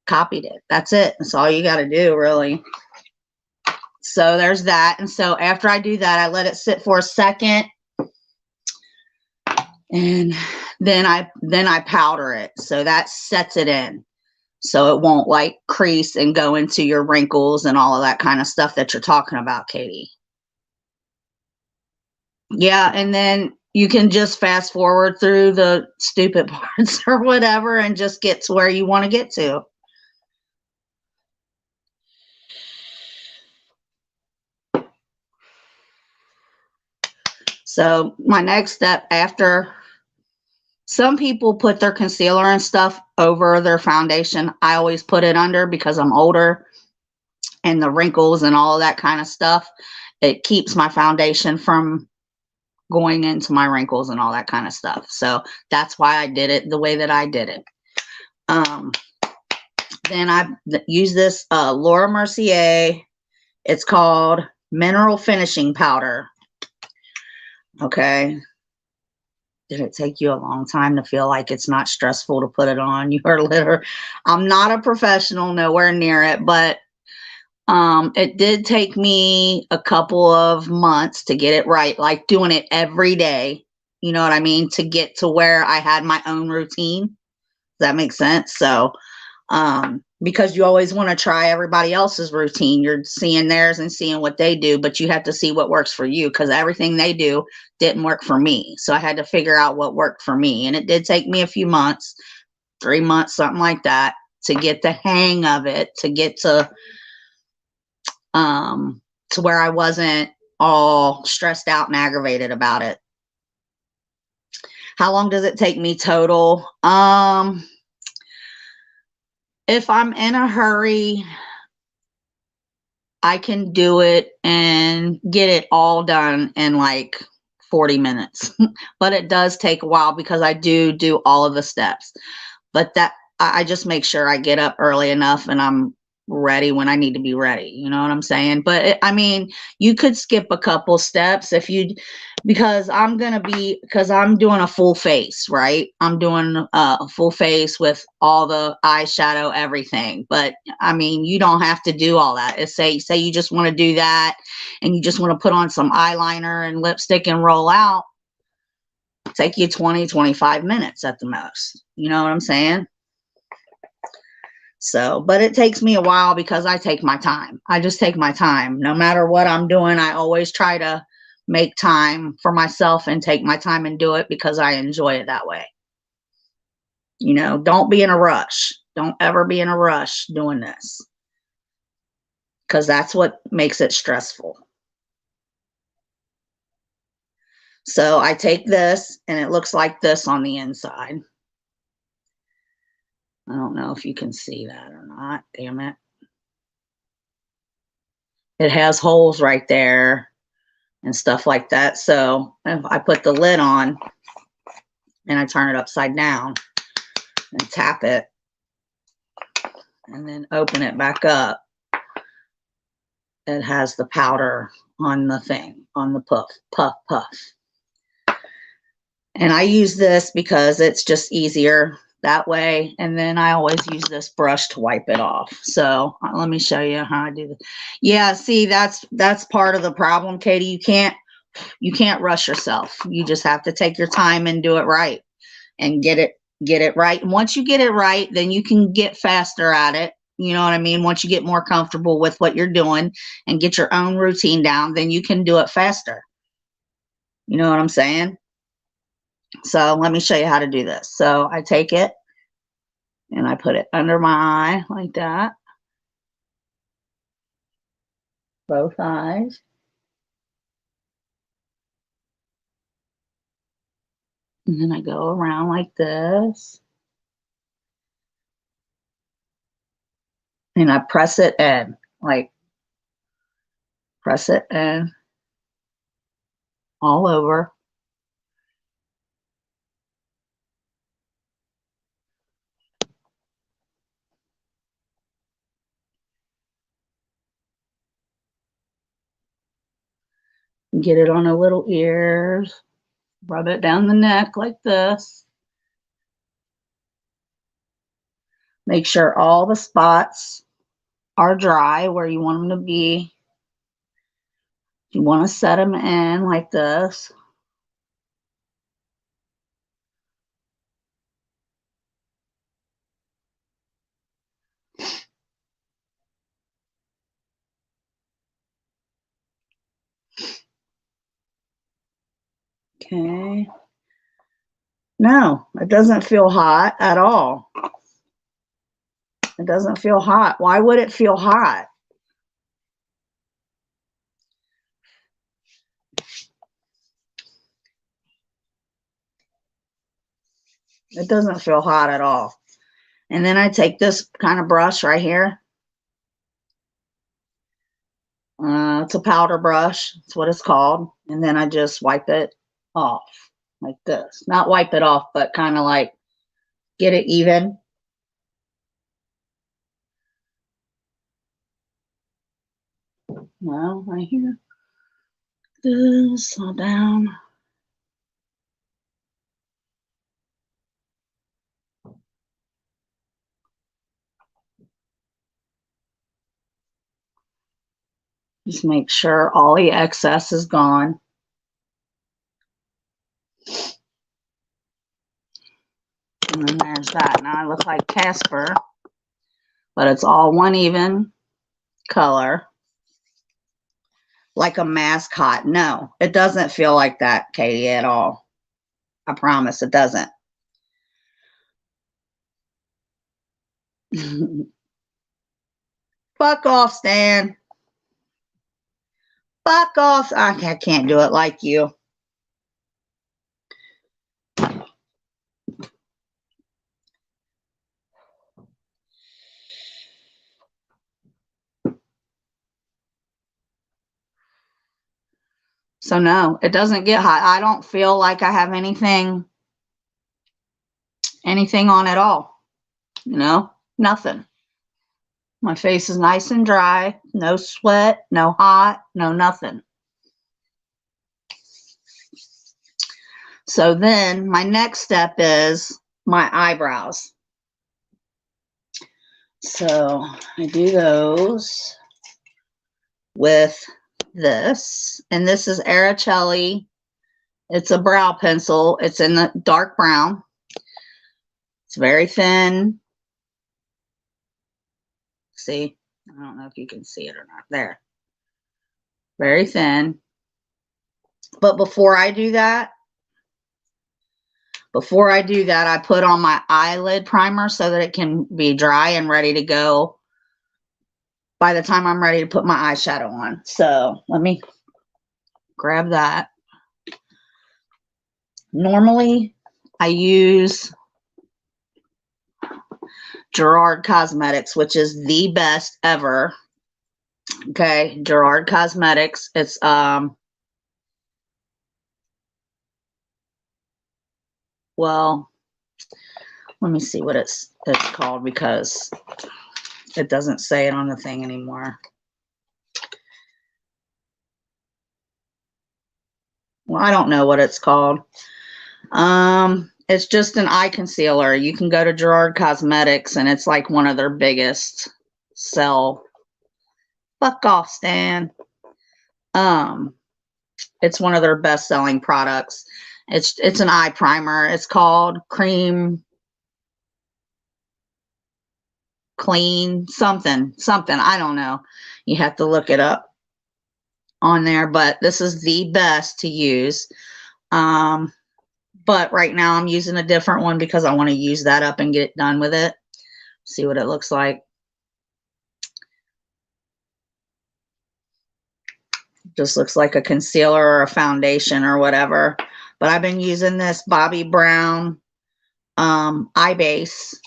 copied it. That's it. That's all you got to do, really. So there's that. And so after I do that, I let it sit for a second. And then I powder it. So that sets it in. So it won't like crease and go into your wrinkles and all of that kind of stuff that you're talking about, Katie. Yeah, and then you can just fast forward through the stupid parts or whatever and just get to where you want to get to. So my next step, after some people put their concealer and stuff over their foundation, I always put it under because I'm older and the wrinkles and all of that kind of stuff, it keeps my foundation from going into my wrinkles and all that kind of stuff. So that's why I did it the way that I did it. Then I use this Laura Mercier. It's called Mineral Finishing Powder. Okay. Did it take you a long time to feel like it's not stressful to put it on? You are literally, I'm not a professional, nowhere near it, but it did take me a couple of months to get it right, like doing it every day. You know what I mean? To get to where I had my own routine. Does that make sense? So, because you always want to try everybody else's routine. You're seeing theirs and seeing what they do, but you have to see what works for you because everything they do didn't work for me. So I had to figure out what worked for me. And it did take me a few months, 3 months, something like that, to get the hang of it, to get to where I wasn't all stressed out and aggravated about it. How long does it take me total? If I'm in a hurry, I can do it and get it all done in like 40 minutes. But it does take a while because I do all of the steps. But that I just make sure I get up early enough and I'm ready when I need to be ready. You know what I'm saying? But I mean, you could skip a couple steps because I'm doing a full face, right? I'm doing a full face with all the eyeshadow, everything. But I mean, you don't have to do all that. It's say you just want to do that and you just want to put on some eyeliner and lipstick and roll out. Take you 20, 25 minutes at the most. You know what I'm saying? So, but it takes me a while because I take my time. I just take my time. No matter what I'm doing, I always try to make time for myself and take my time and do it because I enjoy it that way. You know, don't be in a rush. Don't ever be in a rush doing this, because that's what makes it stressful. So I take this and it looks like this on the inside. I don't know if you can see that or not. Damn it. It has holes right there and stuff like that. So if I put the lid on and I turn it upside down and tap it and then open it back up, it has the powder on the thing, on the puff. And I use this because it's just easier that way. And then I always use this brush to wipe it off. So let me show you how I do this. Yeah, see, that's part of the problem, Katie. You can't rush yourself. You just have to take your time and do it right and get it right. And once you get it right, then you can get faster at it. You know what I mean? Once you get more comfortable with what you're doing and get your own routine down, then you can do it faster. You know what I'm saying? So let me show you how to do this. So I take it and I put it under my eye like that. Both eyes. And then I go around like this. And I press it in, like press it in all over. Get it on the little ears. Rub it down the neck like this. Make sure all the spots are dry where you want them to be. You want to set them in like this. Okay. No, it doesn't feel hot at all. It doesn't feel hot. Why would it feel hot? It doesn't feel hot at all. And then I take this kind of brush right here. It's a powder brush. That's what it's called. And then I just wipe it off like this. Not wipe it off, but kind of like get it even. Well, right here. This all down. Just make sure all the excess is gone. And then there's that. Now I look like Casper, but it's all one even color. Like a mascot. No, it doesn't feel like that, Katie, at all. I promise it doesn't. Fuck off, Stan. Fuck off. I can't do it like you. So no, it doesn't get hot. I don't feel like I have anything on at all. You know, nothing. My face is nice and dry. No sweat, no hot, no nothing. So then my next step is my eyebrows. So I do those with this, and this is Aracelli. It's a brow pencil. It's in the dark brown. It's very thin. See, I don't know if you can see it or not. There. Very thin. But before I do that, Before I do that, I put on my eyelid primer so that it can be dry and ready to go by the time I'm ready to put my eyeshadow on. So let me grab that. Normally, I use Gerard Cosmetics, which is the best ever. Okay, Gerard Cosmetics. It's well, let me see what it's called because it doesn't say it on the thing anymore. Well, I don't know what it's called. It's just an eye concealer. You can go to Gerard Cosmetics and it's like one of their biggest sell. Fuck off, Stan. It's one of their best selling products. It's an eye primer. It's called Cream Clean something. I don't know. You have to look it up on there, but this is the best to use. But right now I'm using a different one because I want to use that up and get done with it. See what it looks like. Just looks like a concealer or a foundation or whatever. But I've been using this Bobbi Brown eye base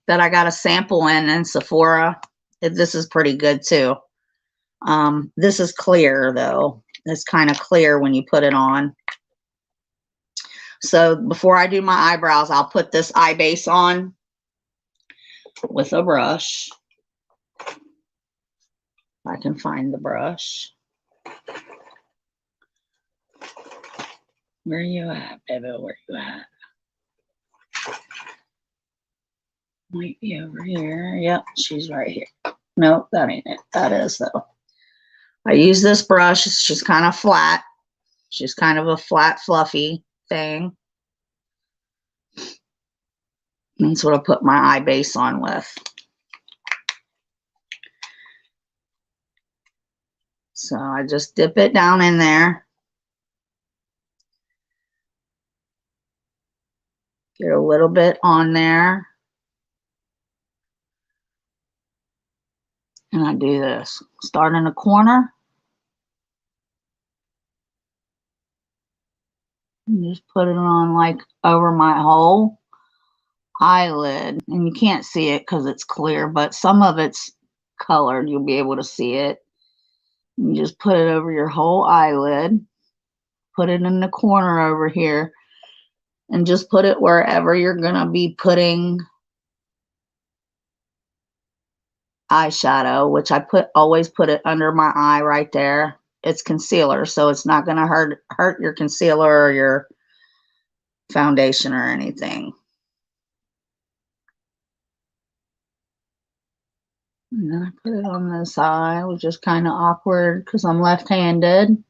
that I got a sample in Sephora. This is pretty good too. This is clear though. It's kind of clear when you put it on. So before I do my eyebrows, I'll put this eye base on with a brush. If I can find the brush. Where you at, baby? Where you at? Might be over here. Yep, she's right here. Nope, that ain't it. That is though. I use this brush. It's just kind of flat. She's kind of a flat, fluffy thing. That's what I put my eye base on with. So I just dip it down in there. Get a little bit on there. And I do this. Start in the corner. And just put it on like over my whole eyelid. And you can't see it because it's clear, but some of it's colored. You'll be able to see it. You just put it over your whole eyelid. Put it in the corner over here. And just put it wherever you're going to be putting eyeshadow, which I always put it under my eye right there. It's concealer, so it's not going to hurt your concealer or your foundation or anything. And then I put it on this eye, which is kind of awkward because I'm left-handed.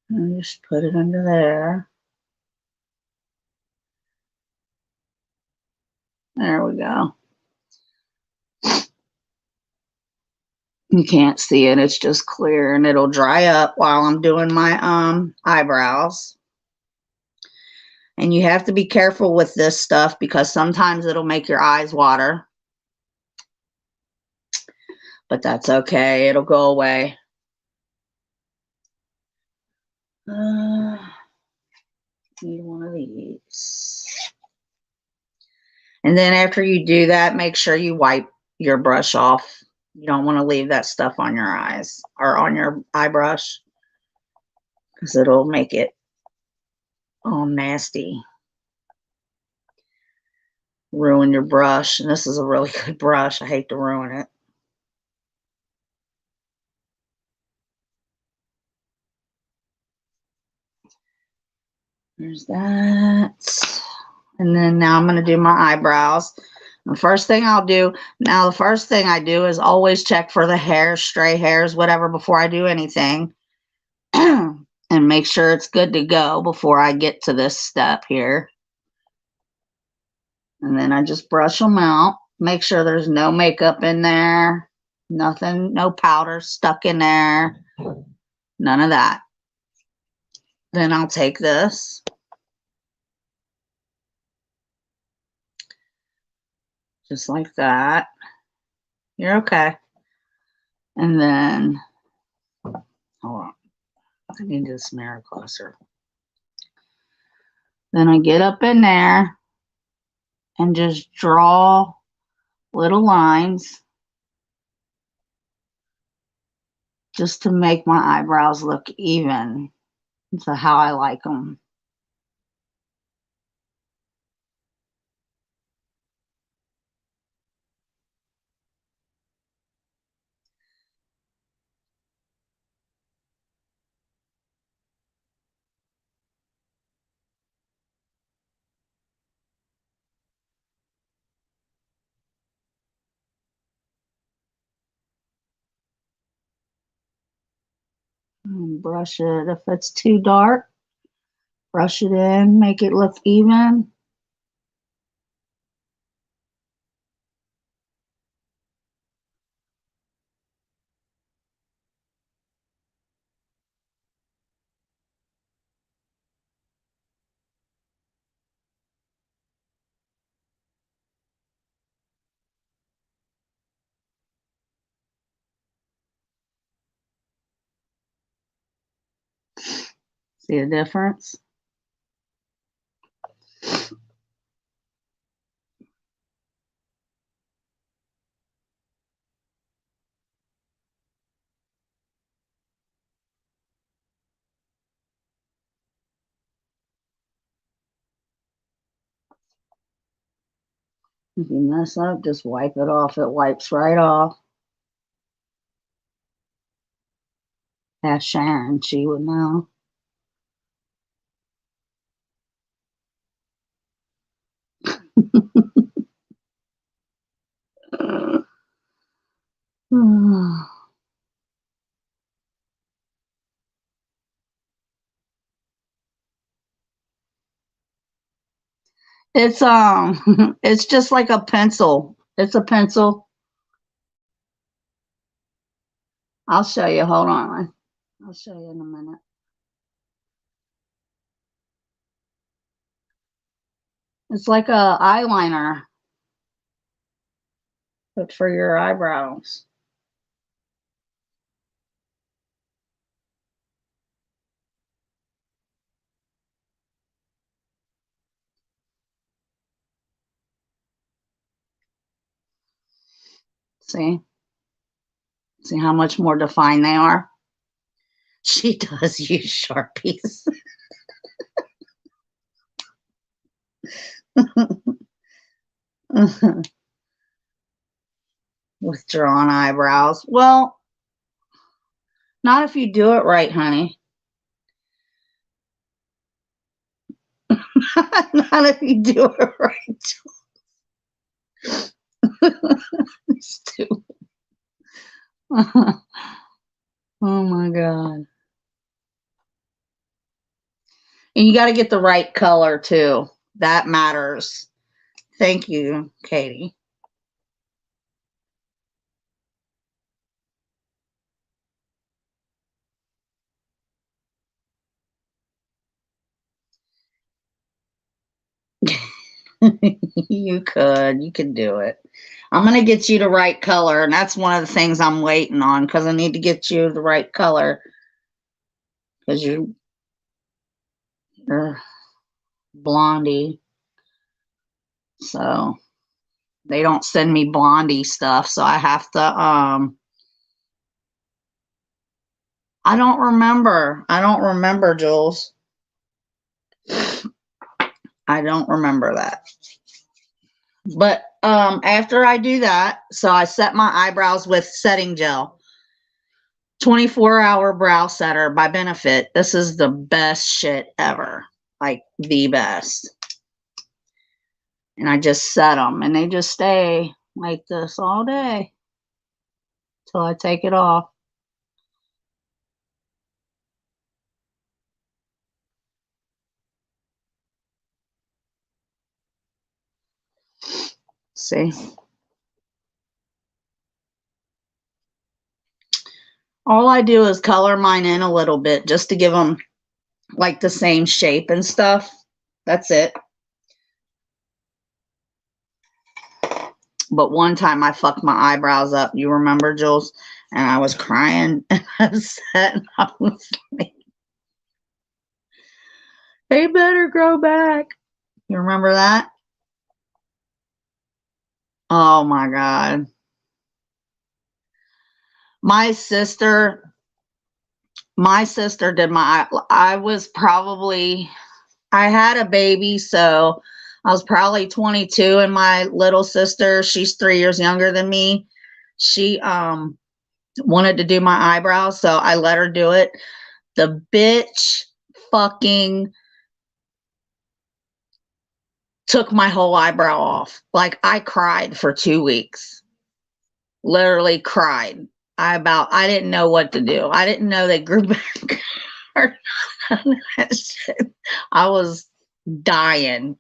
And just put it under there. There we go. You can't see it. It's just clear and it'll dry up while I'm doing my eyebrows. And you have to be careful with this stuff because sometimes it'll make your eyes water. But that's okay. It'll go away. Need one of these. And then after you do that, make sure you wipe your brush off. You don't want to leave that stuff on your eyes or on your eye brush because it'll make it all nasty. Ruin your brush. And this is a really good brush. I hate to ruin it. There's that. And then now I'm going to do my eyebrows. The first thing I do is always check for the hairs, stray hairs, whatever, before I do anything. And and make sure it's good to go before I get to this step here. And then I just brush them out. Make sure there's no makeup in there. Nothing, no powder stuck in there. None of that. Then I'll take this. Just like that. You're okay. And then, hold on. I need this mirror closer. Then I get up in there and just draw little lines just to make my eyebrows look even to how I like them. And brush it. If it's too dark, brush it in, make it look even. See the difference? If you mess up, just wipe it off. It wipes right off. Ask Sharon, she would know. It's it's just like a pencil. It's a pencil. I'll show you. Hold on. I'll show you in a minute. It's like a eyeliner, but for your eyebrows. See? See how much more defined they are? She does use Sharpies. With drawn eyebrows. Well, not if you do it right, honey. Not if you do it right. Stupid. Oh my God. And you got to get the right color too. That matters. Thank you, Katie. You could do it. I'm going to get you the right color. And that's one of the things I'm waiting on because I need to get you the right color. Because you're blondie. So they don't send me blondie stuff. So I have to, I don't remember, Jules. I don't remember that. But after I do that, so I set my eyebrows with setting gel. 24-hour brow setter by Benefit. This is the best shit ever. Like the best. And I just set them and they just stay like this all day till I take it off. see. All I do is color mine in a little bit just to give them like the same shape and stuff. That's it. But one time I fucked my eyebrows up. You remember, Jules? And I was crying and upset. And I was like, they better grow back. You remember that? Oh my God. My sister did I was probably, I had a baby, so I was probably 22, and my little sister, she's 3 years younger than me. She wanted to do my eyebrows, so I let her do it. The bitch fucking took my whole eyebrow off. Like, I cried for 2 weeks. Literally cried. I didn't know what to do. I didn't know they grew back or none of that shit. I was dying.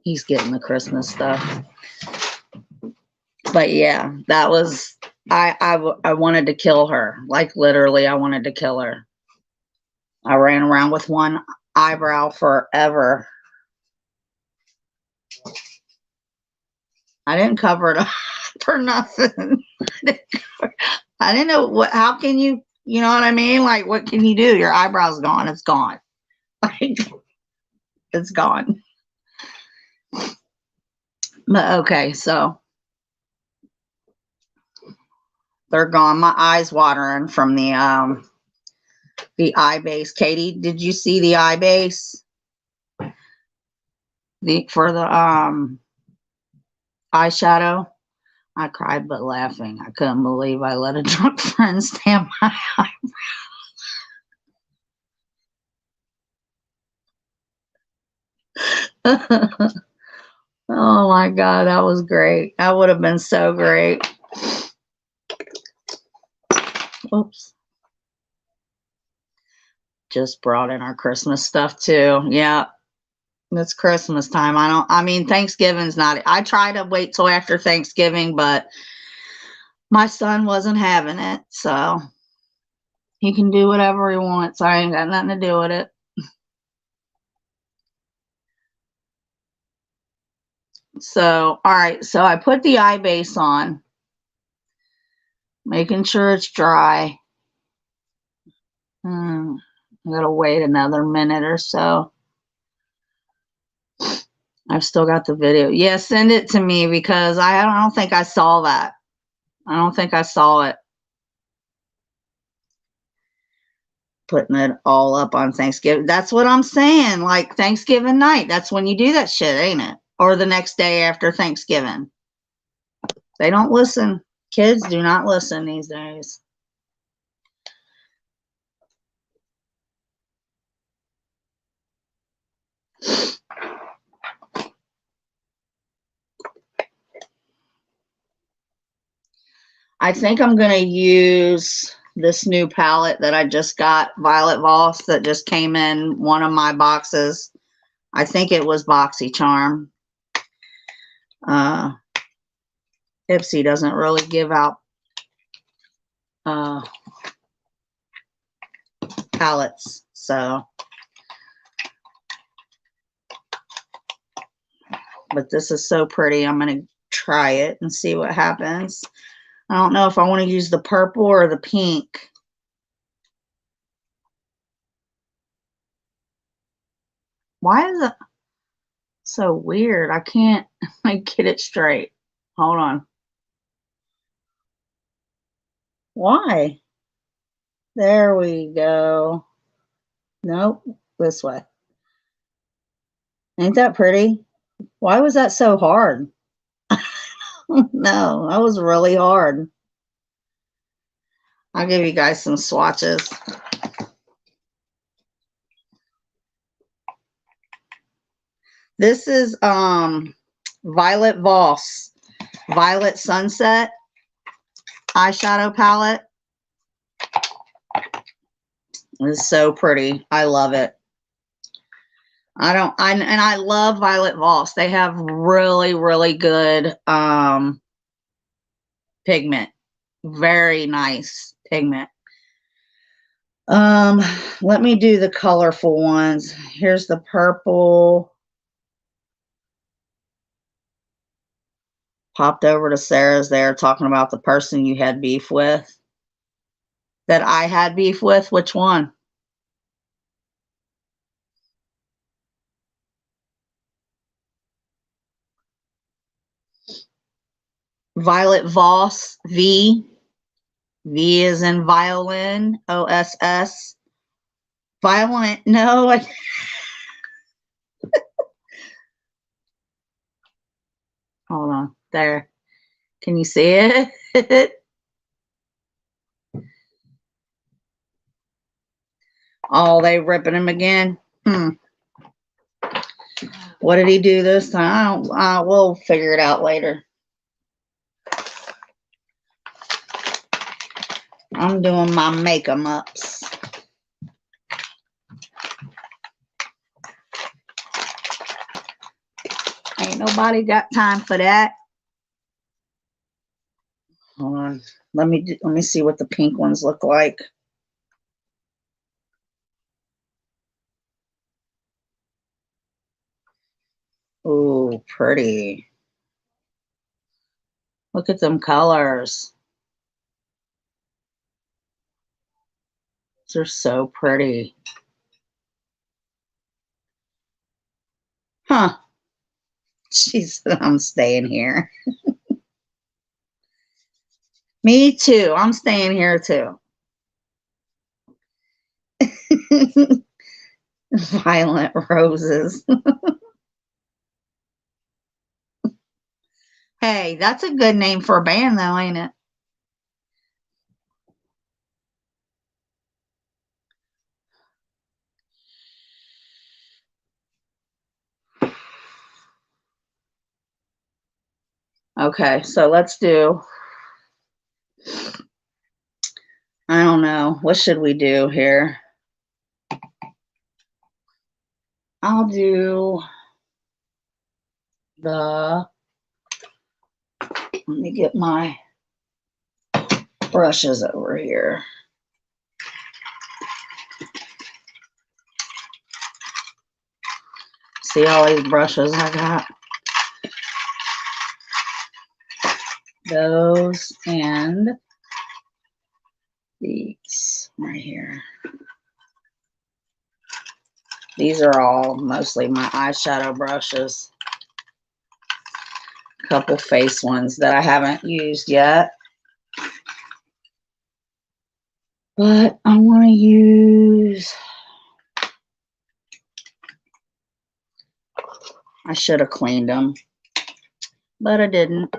He's getting the Christmas stuff. But yeah, that was, I wanted to kill her. Like, literally, I wanted to kill her. I ran around with one eyebrow forever. I didn't cover it up for nothing. I didn't know how can you know what I mean? Like, what can you do? Your eyebrow's gone. It's gone. Like, it's gone. But okay, so they're gone. My eyes watering from the eye base. Katie, did you see the eye base? For the eyeshadow? I cried but laughing. I couldn't believe I let a drunk friend stamp my eyebrow. Oh my God, that was great. That would have been so great. Oops. Just brought in our Christmas stuff too. Yeah. It's Christmas time. I mean, Thanksgiving's not, I try to wait till after Thanksgiving, but my son wasn't having it. So he can do whatever he wants. I ain't got nothing to do with it. So, all right. So I put the eye base on, making sure it's dry. I gotta wait another minute or so. I've still got the video. Yeah, send it to me because I don't think I saw that. I don't think I saw it. Putting it all up on Thanksgiving. That's what I'm saying. Like, Thanksgiving night. That's when you do that shit, ain't it? Or the next day after Thanksgiving. They don't listen. Kids do not listen these days. I think I'm going to use this new palette that I just got, Violet Voss, that just came in one of my boxes. I think it was BoxyCharm. Ipsy doesn't really give out palettes, so. But this is so pretty. I'm going to try it and see what happens. I don't know if I want to use the purple or the pink. Why is it so weird? I can't get it straight. Hold on. Why? There we go. Nope, this way. Ain't that pretty? Why was that so hard? No, that was really hard. I'll give you guys some swatches. This is Violet Voss Violet Sunset eyeshadow palette. It's so pretty. I love it. I love Violet Voss. They have really, really good pigment. Very nice pigment. Let me do the colorful ones. Here's the purple. Popped over to Sarah's there talking about the person you had beef with. That I had beef with? Which one? Violet Voss, V. V is in violin, OSS. Violent, no. Hold on, there. Can you see it? Oh, they ripping him again. What did he do this time? We'll figure it out later. I'm doing my make-em-ups. Ain't nobody got time for that. Hold on. Let me see what the pink ones look like. Ooh, pretty. Look at them colors. They're so pretty. Huh. She said, I'm staying here. Me too. I'm staying here too. Violent Roses. Hey, that's a good name for a band though, ain't it? Okay, so let's do, I don't know, what should we do here? I'll do let me get my brushes over here. See all these brushes I got? Those and these right here. These are all mostly my eyeshadow brushes. A couple face ones that I haven't used yet. But I want to use, I should have cleaned them, but I didn't.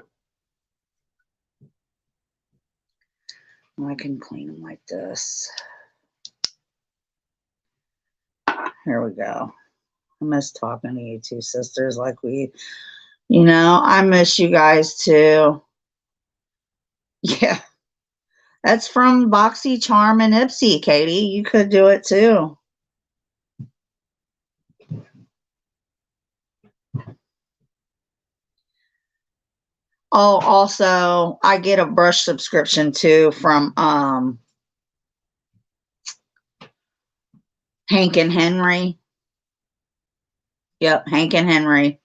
I can clean them like this. Here we go. I miss talking to you two sisters like we, I miss you guys too. Yeah. That's from Boxy, Charm, and Ipsy, Katie. You could do it too. Oh, also, I get a brush subscription too from Hank and Henry. Yep, Hank and Henry.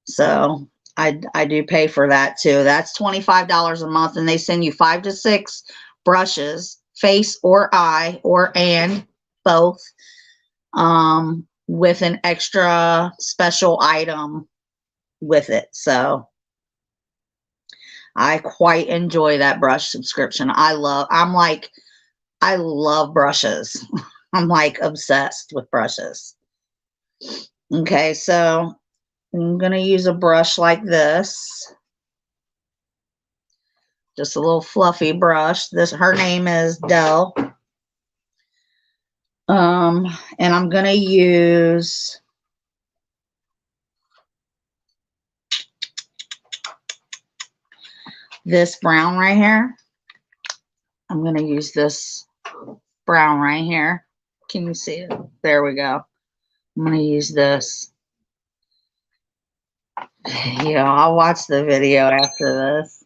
So I do pay for that too. That's $25 a month, and they send you 5 to 6 brushes, face or eye, and both, with an extra special item with it. So I quite enjoy that brush subscription. I love brushes. I'm like obsessed with brushes. Okay, so I'm going to use a brush like this. Just a little fluffy brush. Her name is Dell. And I'm going to use this brown right here. I'm going to use this brown right here. Can you see it? There we go. I'm going to use this. Yeah, I'll watch the video after this.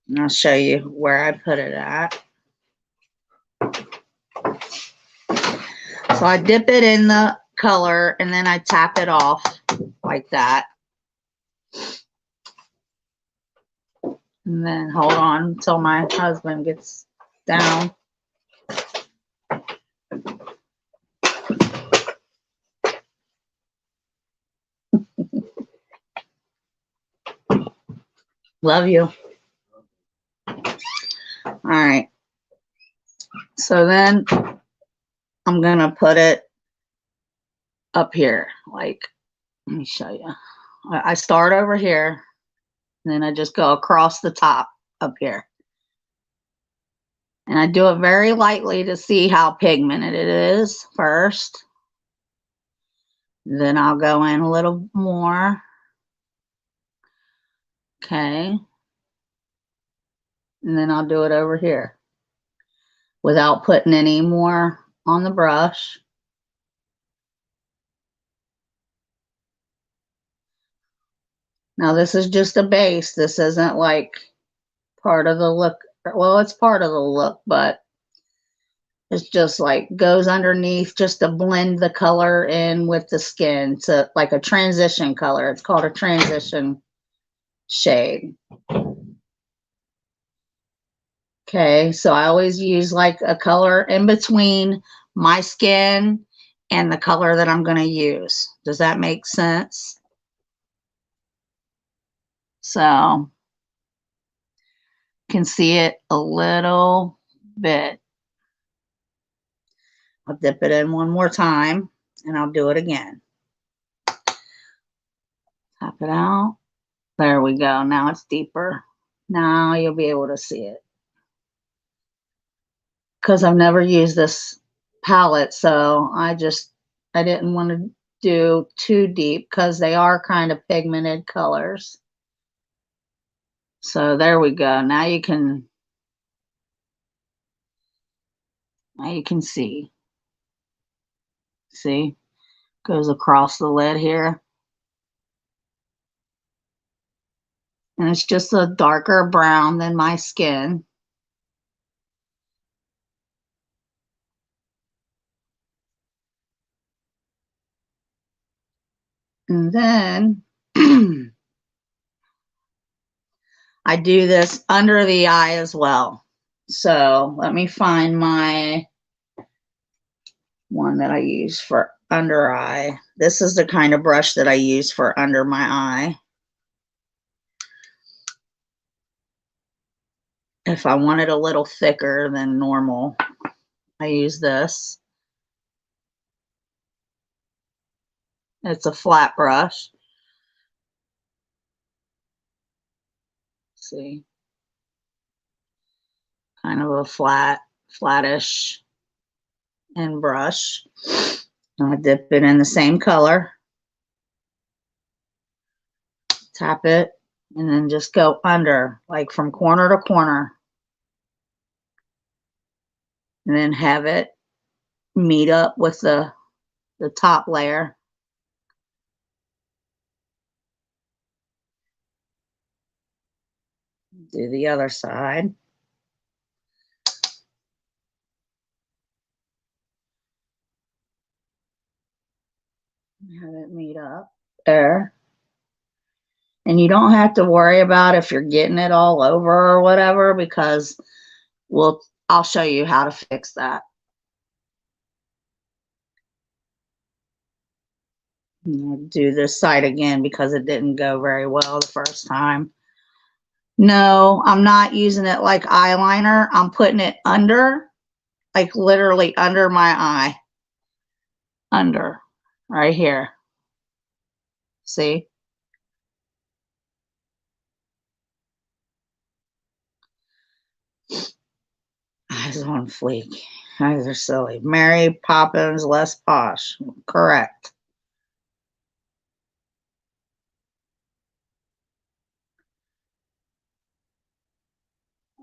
And I'll show you where I put it at. So I dip it in the color and then I tap it off like that. And then hold on until my husband gets down. Love you. All right. So then I'm going to put it up here. Like, let me show you. I start over here. And then I just go across the top up here. And I do it very lightly to see how pigmented it is first. Then I'll go in a little more. Okay. And then I'll do it over here without putting any more on the brush. Now this is just a base. This isn't like part of the look. Well, it's part of the look, but it's just like goes underneath just to blend the color in with the skin. So like a transition color. It's called a transition shade. Okay, so I always use like a color in between my skin and the color that I'm going to use. Does that make sense? So you can see it a little bit. I'll dip it in one more time and I'll do it again. Tap it out. There we go. Now it's deeper. Now you'll be able to see it. Because I've never used this palette, so I didn't want to do too deep because they are kind of pigmented colors. So there we go. Now you can see. See? Goes across the lid here. And it's just a darker brown than my skin. And then I do this under the eye as well. So let me find my one that I use for under eye. This is the kind of brush that I use for under my eye. If I want it a little thicker than normal, I use this. It's a flat brush. See, kind of a flattish end brush. I dip it in the same color. Tap it and then just go under, like from corner to corner. And then have it meet up with the top layer. Do the other side. Have it meet up there. And you don't have to worry about if you're getting it all over or whatever, because I'll show you how to fix that. I'll do this side again because it didn't go very well the first time. No, I'm not using it like eyeliner. I'm putting it under, like literally under my eye. Under, right here. See? Eyes on fleek. Eyes are silly. Mary Poppins, less posh. Correct.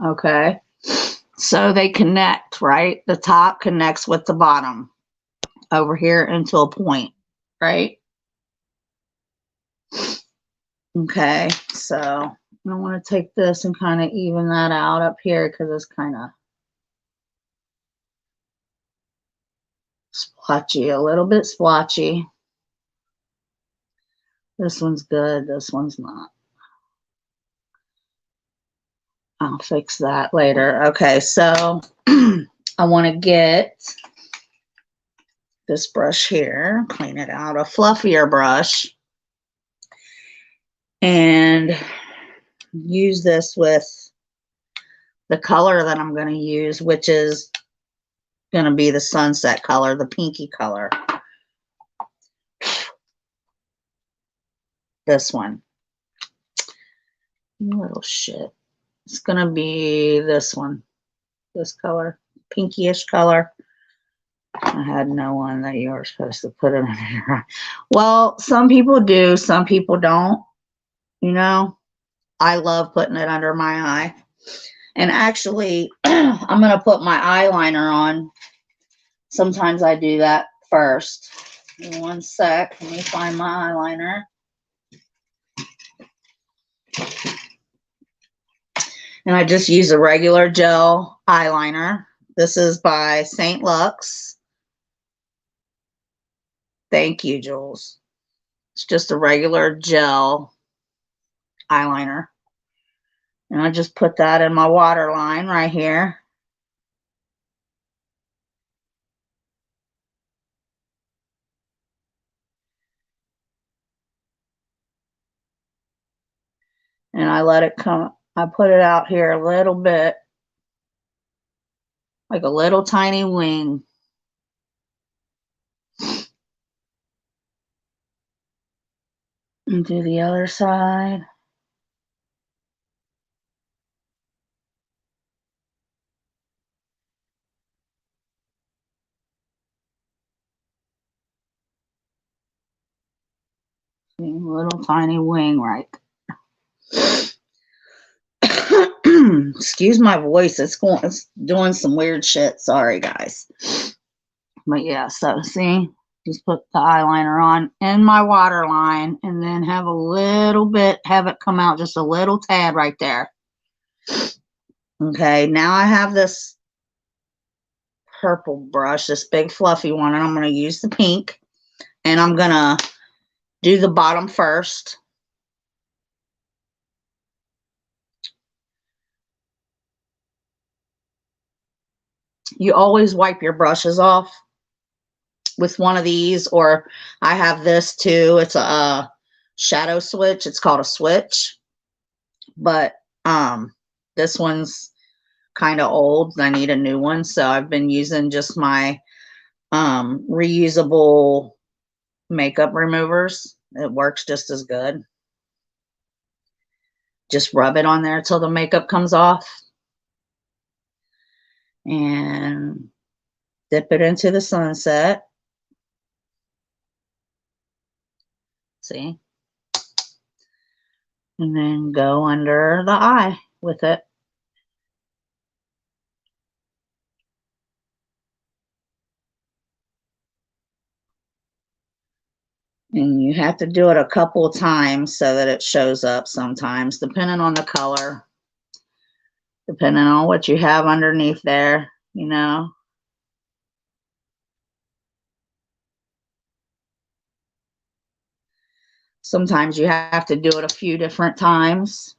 Okay. So they connect, right? The top connects with the bottom over here into a point, right? Okay. So I want to take this and kind of even that out up here because it's kind of splotchy, a little bit splotchy. This one's good. This one's not. I'll fix that later. Okay, so I want to get this brush here, clean it out, a fluffier brush, and use this with the color that I'm going to use, which is going to be the sunset color, the pinky color. This one. Little shit. It's going to be this one. This color. Pinkyish color. I had no one that you were supposed to put it in here. Well, some people do. Some people don't. You know, I love putting it under my eye. And actually, I'm going to put my eyeliner on. Sometimes I do that first. One sec. Let me find my eyeliner. And I just use a regular gel eyeliner. This is by St. Lux. Thank you, Jules. It's just a regular gel eyeliner. And I just put that in my waterline right here. And I let it come, I put it out here a little bit, like a little tiny wing. And do the other side. See, a little tiny wing right there. Excuse my voice. It's doing some weird shit. Sorry, guys. But yeah, so see, just put the eyeliner on in my waterline and then have a little bit, have it come out just a little tad right there. Okay, now I have this purple brush, this big fluffy one, and I'm going to use the pink, and I'm going to do the bottom first. You always wipe your brushes off with one of these, or I have this too. It's a shadow switch. It's called a switch, but this one's kind of old. I need a new one, so I've been using just my reusable makeup removers. It works just as good. Just rub it on there till the makeup comes off and dip it into the sunset. See? And then go under the eye with it. And you have to do it a couple of times so that it shows up sometimes, depending on the color, depending on what you have underneath there, you know. Sometimes you have to do it a few different times.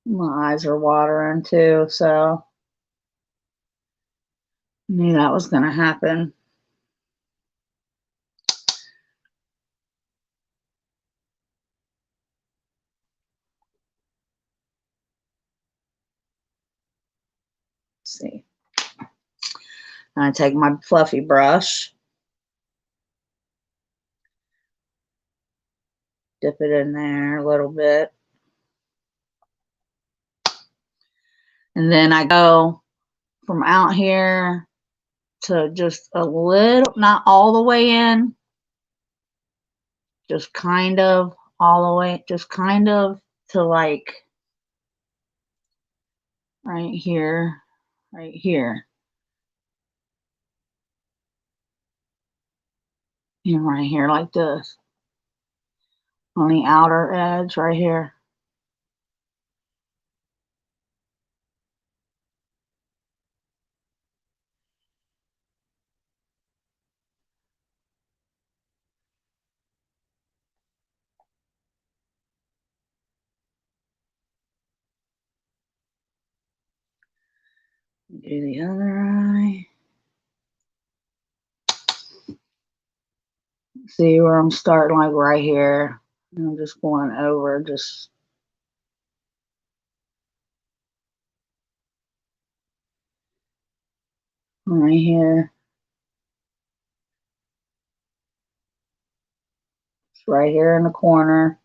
My eyes are watering too, so I knew that was going to happen. Let's see. And I take my fluffy brush, dip it in there a little bit. And then I go from out here to just a little, not all the way in, just kind of all the way, just kind of to like right here, right here, and right here like this on the outer edge right here. Do the other eye. See where I'm starting, like right here. And I'm just going over, just right here. It's right here in the corner.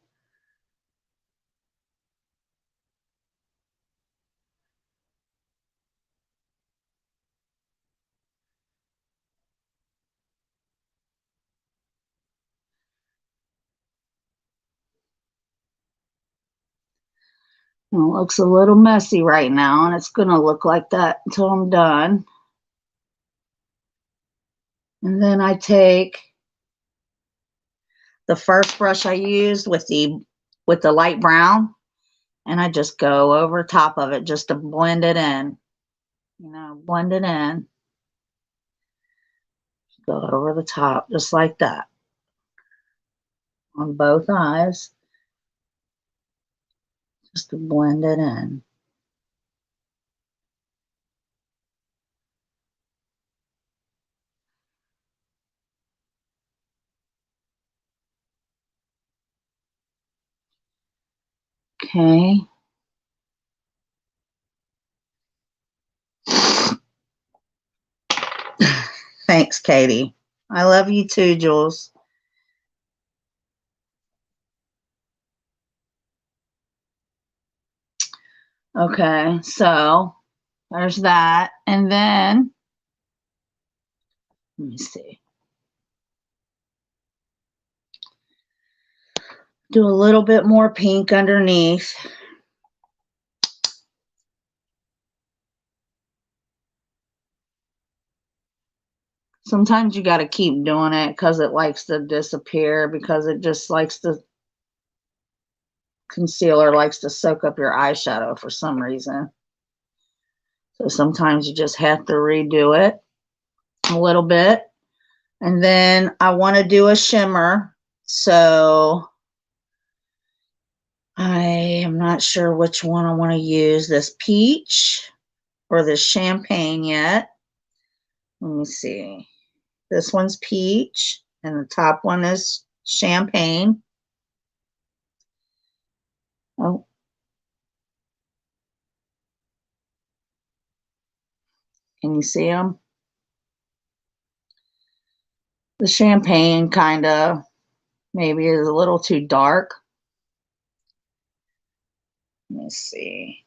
And it looks a little messy right now, and it's going to look like that until I'm done. And then I take the first brush I used with the light brown, and I just go over top of it just to blend it in. You know, blend it in. Go over the top just like that on both eyes, just to blend it in. Okay. Thanks, Katie. I love you too, Jules. Okay, so there's that. And then, let me see. Do a little bit more pink underneath. Sometimes you got to keep doing it because it likes to disappear, because it just likes to, concealer likes to soak up your eyeshadow for some reason. So sometimes you just have to redo it a little bit. And then I want to do a shimmer. So I am not sure which one I want to use, this peach or this champagne yet. Let me see. This one's peach, and the top one is champagne. Oh. Can you see them? The champagne kind of maybe is a little too dark. Let me see.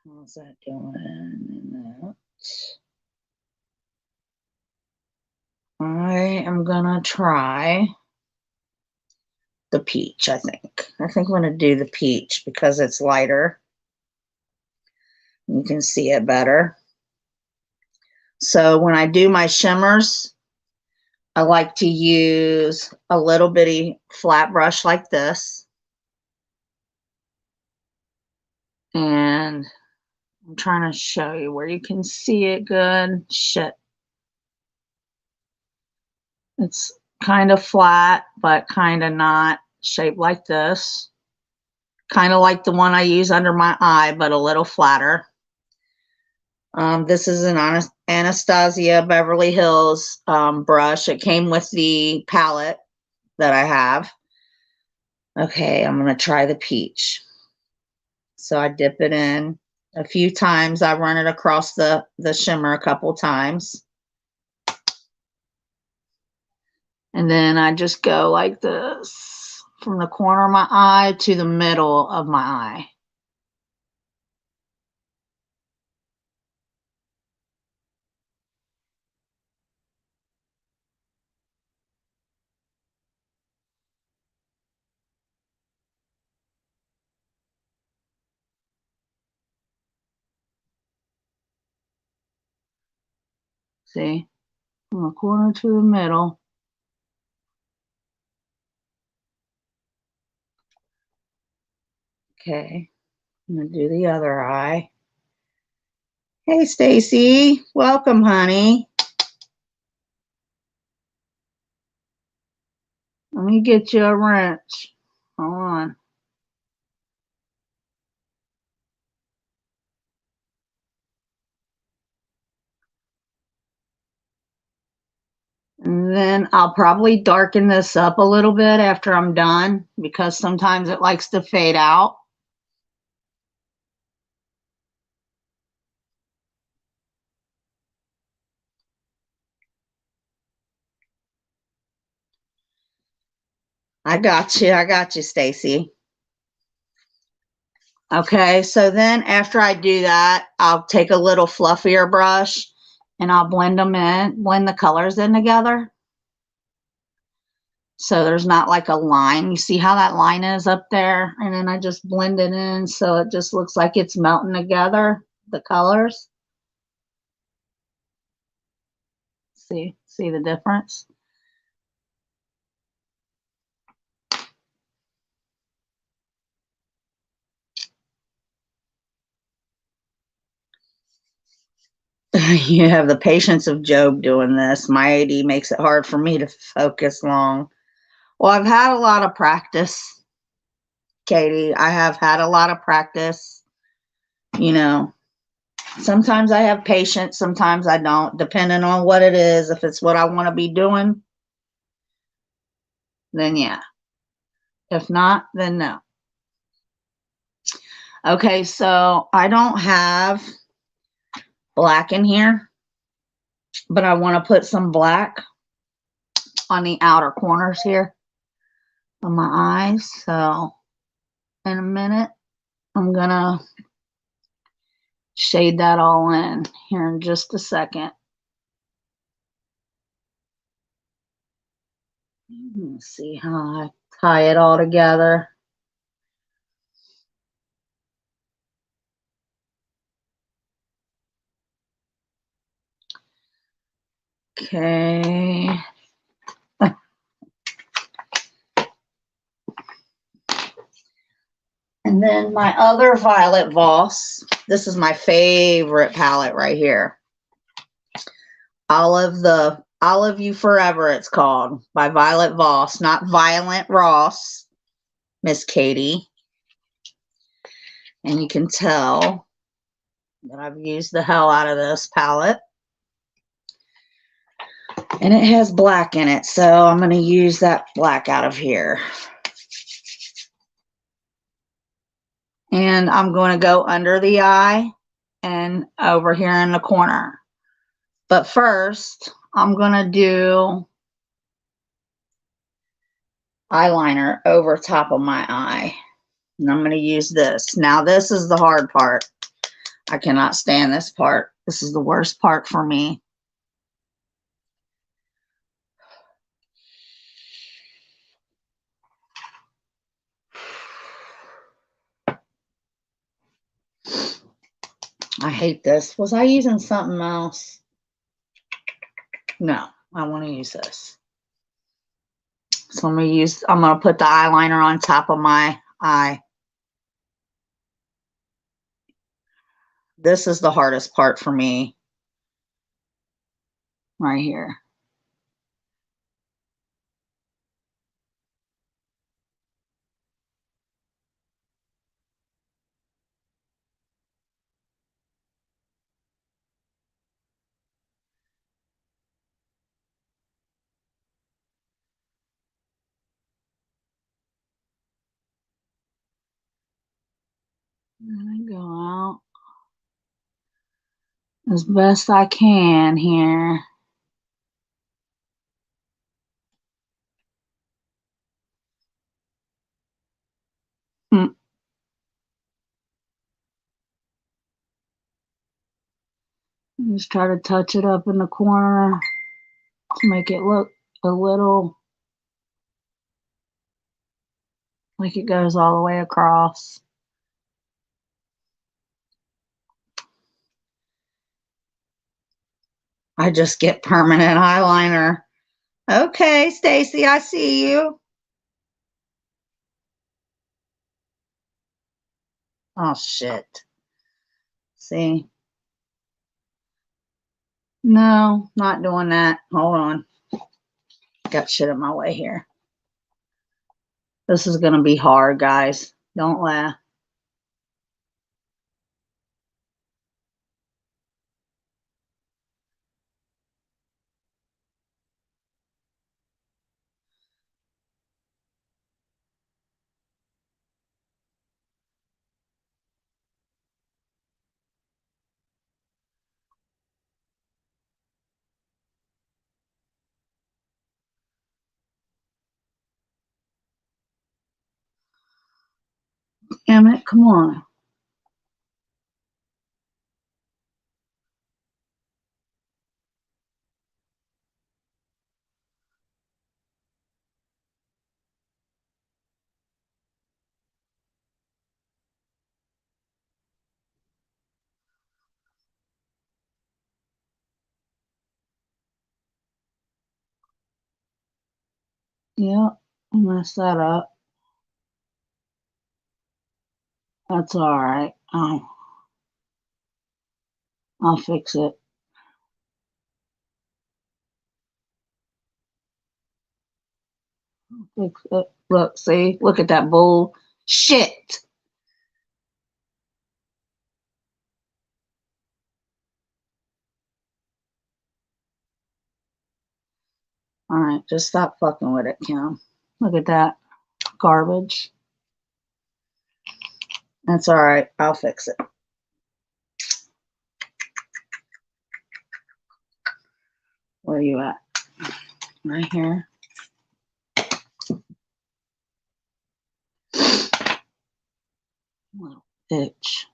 How's that doing? I am gonna try the peach, I think. I think I'm gonna do the peach because it's lighter. You can see it better. So when I do my shimmers, I like to use a little bitty flat brush like this. And I'm trying to show you where you can see it good. Shit. It's kind of flat, but kind of not, shaped like this. Kind of like the one I use under my eye, but a little flatter. This is an Anastasia Beverly Hills brush. It came with the palette that I have. Okay, I'm going to try the peach. So I dip it in a few times. I run it across the shimmer a couple times. And then I just go like this from the corner of my eye to the middle of my eye. See, from the corner to the middle. Okay, I'm gonna do the other eye. Hey, Stacy, welcome, honey. Let me get you a wrench. Hold on. And then I'll probably darken this up a little bit after I'm done because sometimes it likes to fade out. I got you, Stacy. Okay, so then after I do that, I'll take a little fluffier brush and I'll blend the colors in together. So there's not like a line. You see how that line is up there? And then I just blend it in so it just looks like it's melting together, the colors. See the difference? You have the patience of Job doing this. My AD makes it hard for me to focus long. Well, I've had a lot of practice, Katie. I have had a lot of practice. You know, sometimes I have patience, sometimes I don't, depending on what it is. If it's what I want to be doing, then yeah. If not, then no. Okay, so I don't have black in here, but I want to put some black on the outer corners here of my eyes. So in a minute, I'm gonna shade that all in here in just a second. Let's see how I tie it all together. Okay. And then my other Violet Voss, this is my favorite palette right here. Olive You Forever, it's called, by Violet Voss, not Violent Ross, Miss Katie. And you can tell that I've used the hell out of this palette. And it has black in it, so I'm going to use that black out of here. And I'm going to go under the eye and over here in the corner. But first, I'm going to do eyeliner over top of my eye. And I'm going to use this. Now, this is the hard part. I cannot stand this part. This is the worst part for me. I hate this. Was I using something else? No, I want to use this. So I'm going to put the eyeliner on top of my eye. This is the hardest part for me. Right here. And I go out as best I can here. Just try to touch it up in the corner to make it look a little like it goes all the way across. I just get permanent eyeliner. Okay, Stacy, I see you. Oh, shit. See? No, not doing that. Hold on. Got shit in my way here. This is going to be hard, guys. Don't laugh. Damn it, come on. Yep, I messed that up. That's all right. I'll fix it. Fix it. Look, see? Look at that bull. Shit. All right, just stop fucking with it, Kim. Look at that garbage. That's all right. I'll fix it. Where are you at? Right here. Little bitch.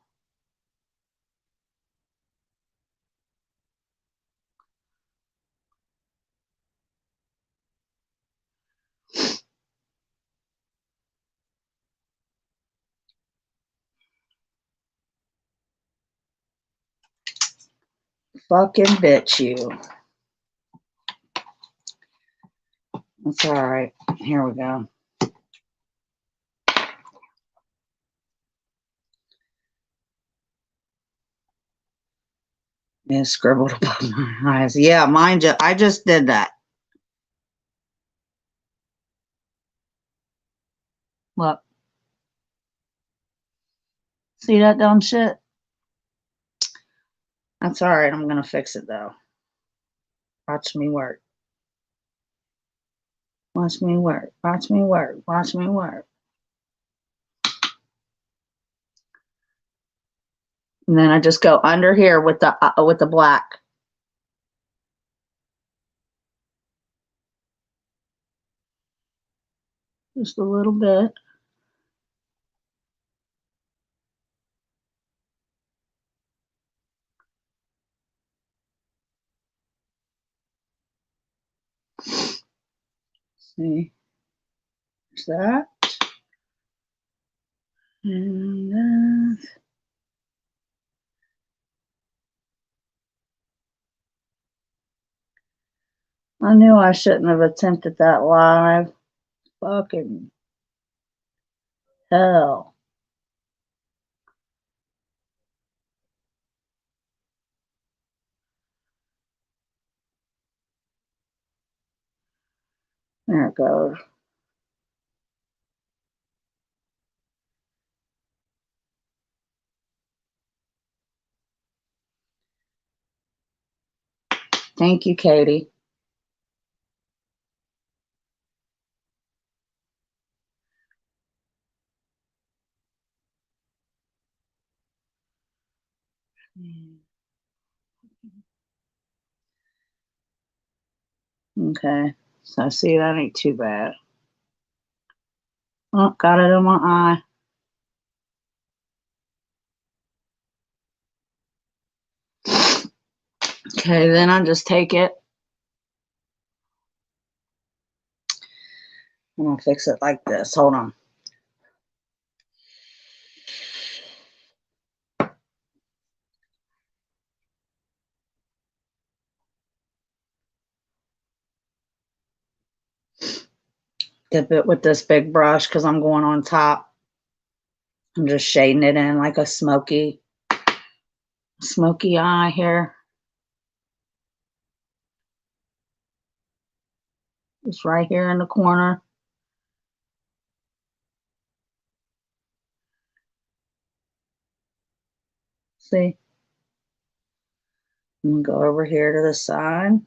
Fucking bitch, you. That's all right. Here we go. It scribbled above my eyes. Yeah, mine just, I just did that. Look. See that dumb shit? That's all right. I'm going to fix it, though. Watch me work. Watch me work. Watch me work. Watch me work. And then I just go under here with the black. Just a little bit. See? There's that. And that. I knew I shouldn't have attempted that live. Fucking hell. There it goes. Thank you, Katie. Okay. So see, that ain't too bad. Oh, got it in my eye. Okay, then I just take it. I'm gonna fix it like this. Hold on. dip it with this big brush because I'm going on top. I'm just shading it in like a smoky eye here. Just right here in the corner. See? I'm going to go over here to the side.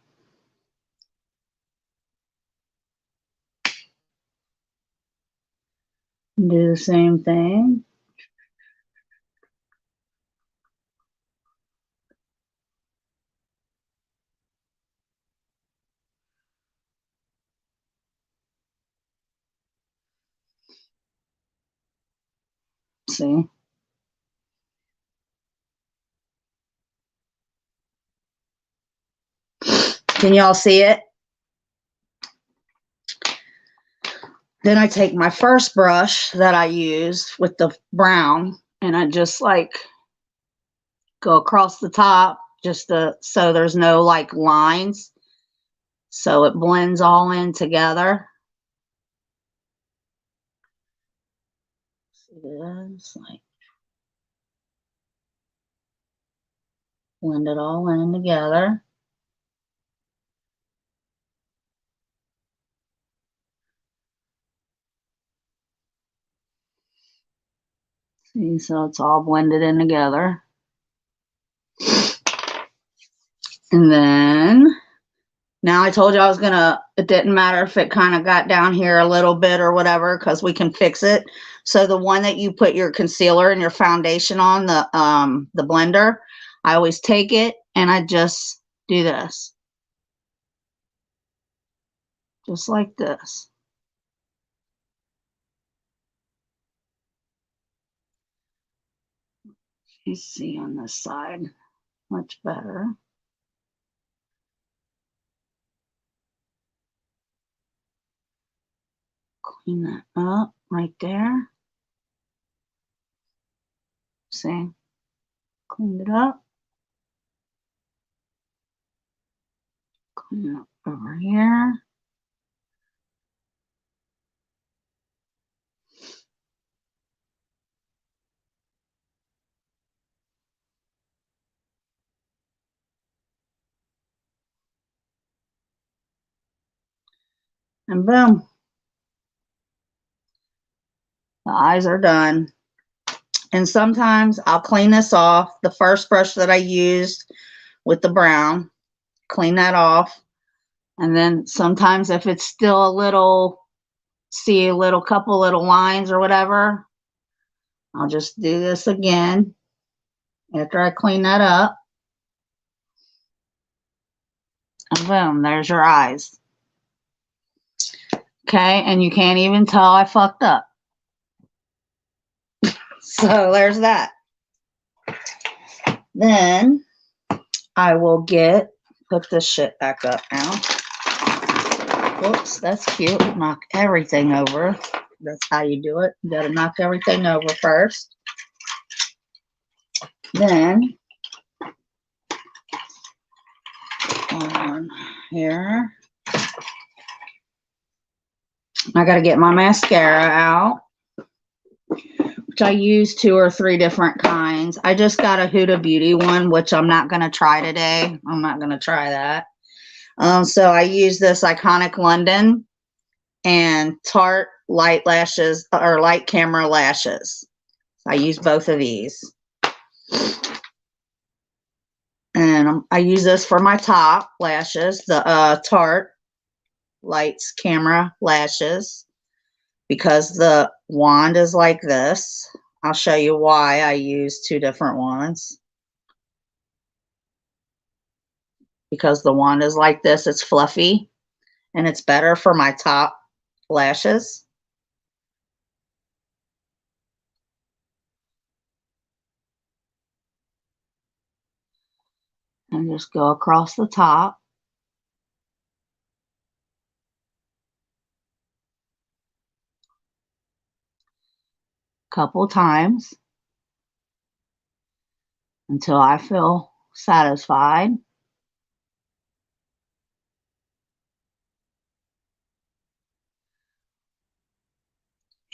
And do the same thing. See? Can y'all see it? Then I take my first brush that I used with the brown and I just like go across the top just so there's no like lines. So it blends all in together. See this? Like blend it all in together. See, so it's all blended in together. And then, now I told you I was gonna, it didn't matter if it kind of got down here a little bit or whatever, because we can fix it. So the one that you put your concealer and your foundation on, the blender, I always take it and I just do this. Just like this. You see on this side, much better. Clean that up right there. See, cleaned it up. Clean it up over here. And boom. The eyes are done. And sometimes I'll clean this off. The first brush that I used with the brown, clean that off. And then sometimes if it's still a little, see a little couple little lines or whatever, I'll just do this again after I clean that up. And boom, there's your eyes. Okay, and you can't even tell I fucked up. So there's that. Then I will put this shit back up now. Whoops, that's cute. Knock everything over. That's how you do it. You gotta knock everything over first. Then on here, I gotta get my mascara out, which I use 2 or 3 different kinds. I just got a Huda Beauty one, which I'm not gonna try today. I'm not gonna try that. So I use this Iconic London and Tarte light lashes or light camera lashes. I use both of these. And I use this for my top lashes, the Tarte lights camera lashes, because the wand is like this. I'll show you why I use 2 different ones. Because the wand is like this, it's fluffy, and it's better for my top lashes. And just go across the top. Couple times until I feel satisfied.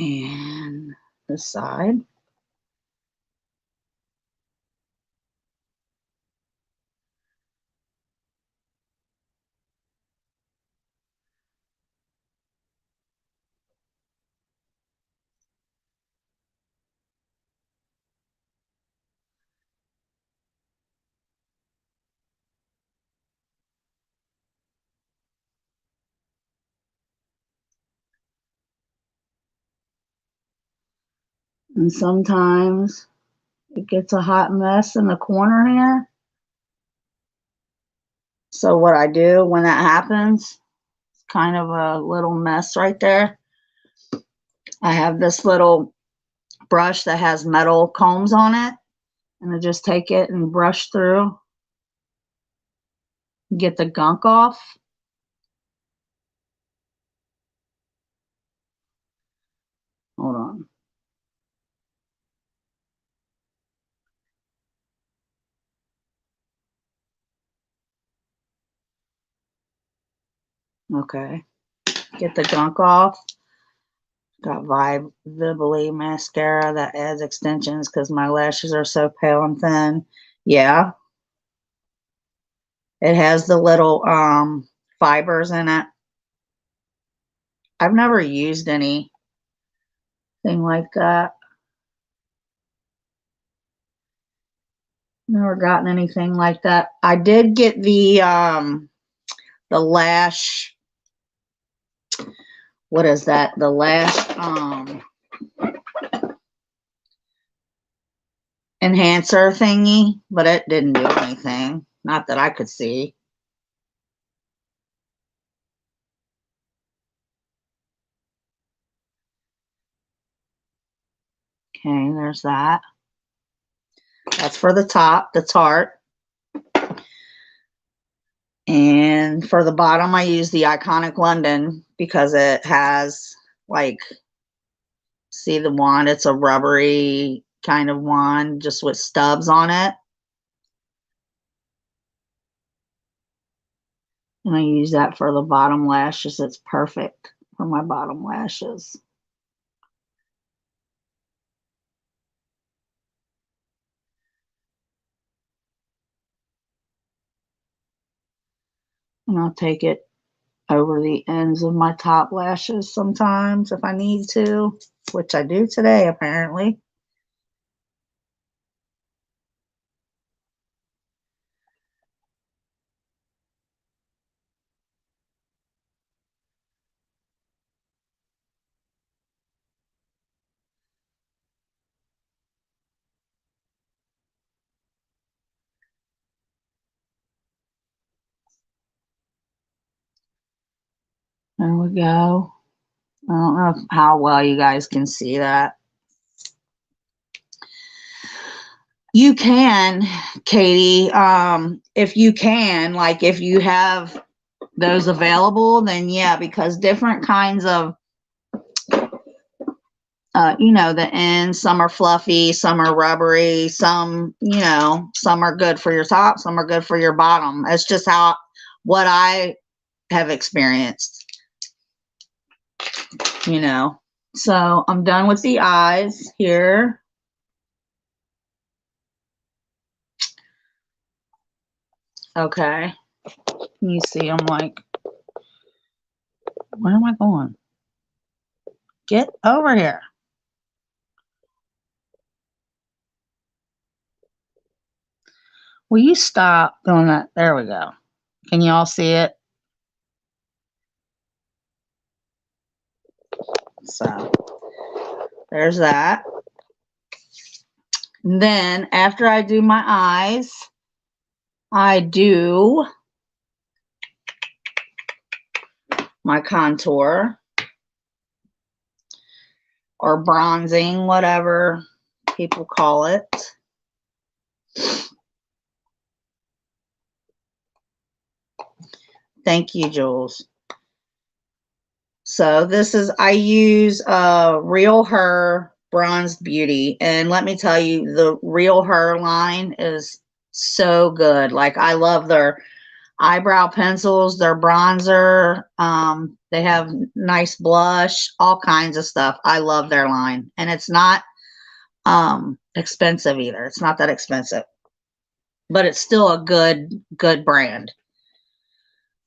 And this side. And sometimes it gets a hot mess in the corner here. So what I do when that happens, it's kind of a little mess right there. I have this little brush that has metal combs on it, and I just take it and brush through, get the gunk off. Hold on. Okay. Get the gunk off. Got Vibly mascara that adds extensions because my lashes are so pale and thin. Yeah. It has the little fibers in it. I've never used anything like that. Never gotten anything like that. I did get the lash, what is that? The lash enhancer thingy, but it didn't do anything. Not that I could see. Okay, there's that. That's for the top, the Tarte. And for the bottom, I use the Iconic London because it has, like, see the wand? It's a rubbery kind of wand just with stubs on it. And I use that for the bottom lashes. It's perfect for my bottom lashes. And I'll take it over the ends of my top lashes sometimes if I need to, which I do today apparently. There we go. I don't know how well you guys can see that. You can, Katie, if you can, like if you have those available, then yeah, because different kinds of, you know, the ends, some are fluffy, some are rubbery, some, you know, some are good for your top, some are good for your bottom. It's just what I have experienced, you know. So I'm done with the eyes here. Okay. You see, I'm like, where am I going? Get over here. Will you stop doing that? There we go. Can you all see it? So there's that. And then after I do my eyes, I do my contour or bronzing, whatever people call it. Thank you, Jules. So this is, I use Real Her Bronzed Beauty. And let me tell you, the Real Her line is so good. Like, I love their eyebrow pencils, their bronzer. They have nice blush, all kinds of stuff. I love their line. And it's not expensive either. It's not that expensive. But it's still a good brand.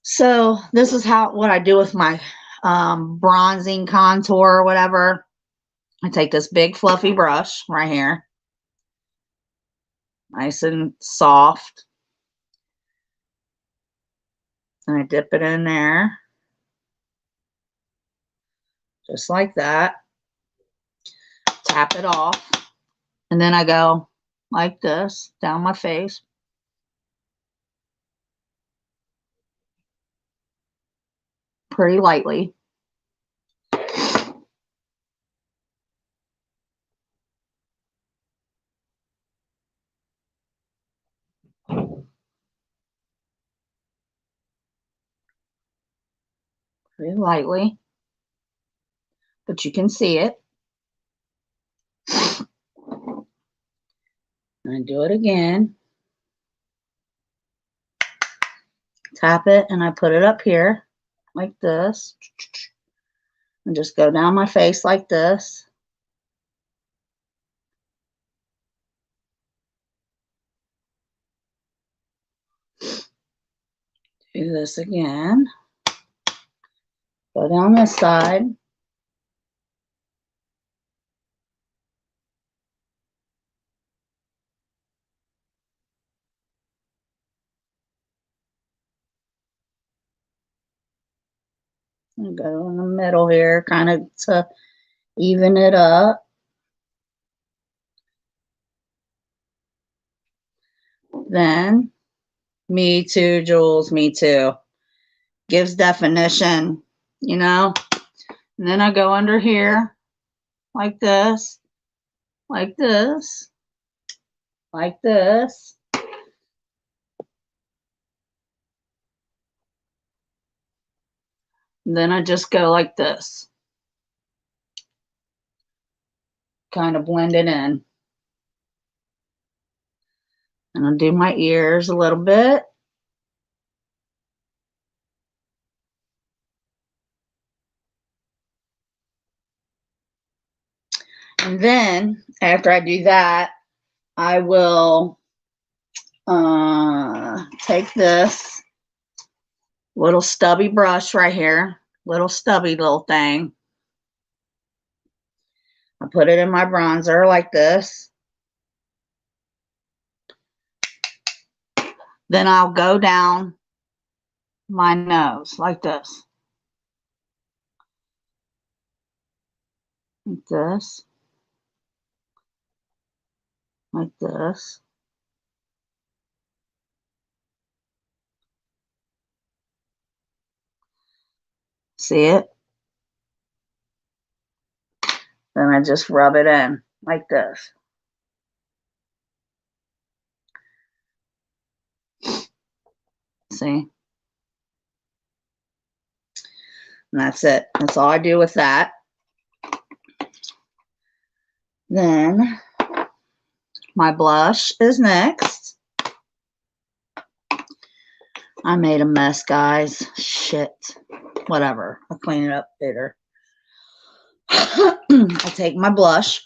So this is what I do with my bronzing contour or whatever. I take this big fluffy brush right here. Nice and soft. And I dip it in there. Just like that. Tap it off. And then I go like this down my face. Pretty lightly. Pretty lightly. But you can see it. And I do it again. Tap it and I put it up here like this. And just go down my face like this. Do this again. Go down this side. And go in the middle here, kind of to even it up. Then, me too, Jules, me too. Gives definition, you know. And then I go under here, like this, like this, like this. And then I just go like this. Kind of blend it in. And I'll do my ears a little bit. And then, after I do that, I will take this little stubby brush right here, little stubby little thing. I put it in my bronzer like this. Then I'll go down my nose like this. Like this. Like this. See it? Then I just rub it in like this. See? And that's it. That's all I do with that. Then my blush is next. I made a mess, guys. Shit. Whatever. I'll clean it up later. I take my blush.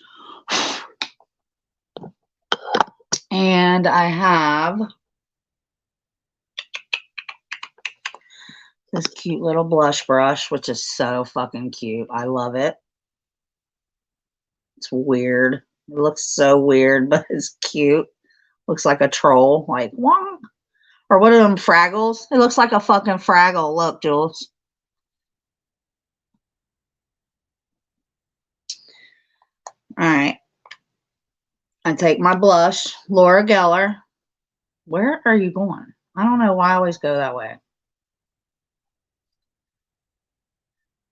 And I have this cute little blush brush, which is so fucking cute. I love it. It's weird. It looks so weird, but it's cute. Looks like a troll. Like, what? Or what are them, Fraggles? It looks like a fucking Fraggle. Look, Jules. All right. I take my blush, Laura Geller. Where are you going? I don't know why I always go that way.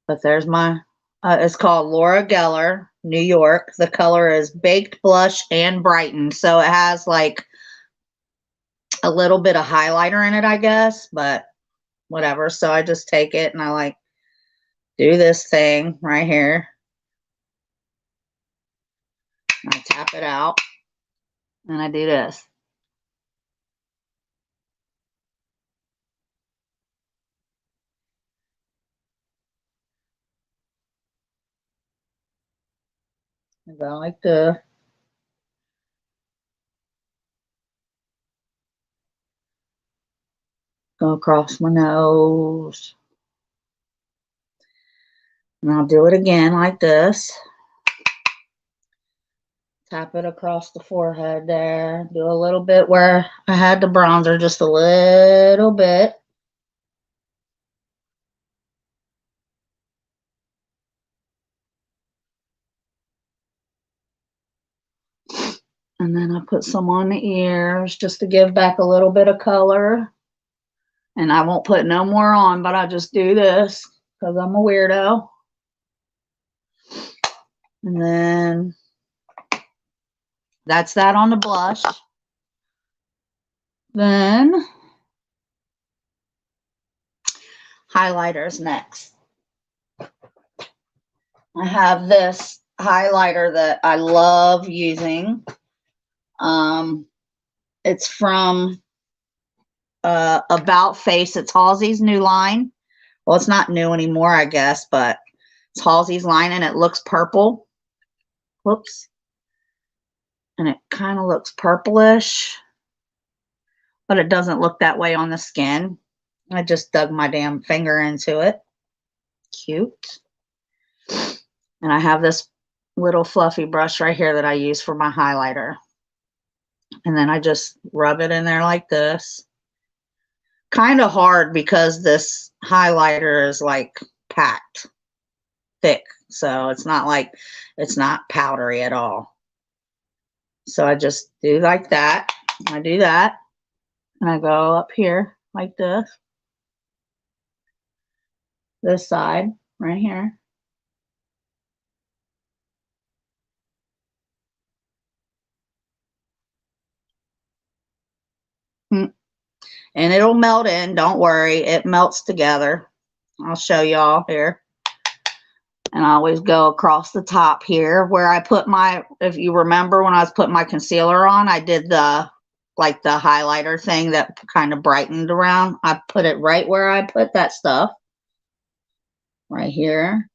But there's my, it's called Laura Geller, New York. The color is Baked Blush and Brighten. So it has like a little bit of highlighter in it, I guess, but whatever. So I just take it and I like do this thing right here. I tap it out and I do this. I go like this. Go across my nose. And I'll do it again like this. Tap it across the forehead there. Do a little bit where I had the bronzer, just a little bit. And then I put some on the ears just to give back a little bit of color. And I won't put no more on, but I just do this because I'm a weirdo. And then that's that on the blush. Then highlighters next. I have this highlighter that I love using. It's from About Face. It's Halsey's new line. Well, it's not new anymore, I guess, but it's Halsey's line, and it looks purple. Whoops. And it kind of looks purplish, but it doesn't look that way on the skin. I just dug my damn finger into it. Cute. And I have this little fluffy brush right here that I use for my highlighter. And then I just rub it in there like this. Kind of hard because this highlighter is like packed thick. So it's not like, it's not powdery at all. So I just do like that. I do that. And I go up here like this. This side right here. And it'll melt in. Don't worry. It melts together. I'll show y'all here. And I always go across the top here where I put my, if you remember when I was putting my concealer on, I did the, like the highlighter thing that kind of brightened around. I put it right where I put that stuff. Right here.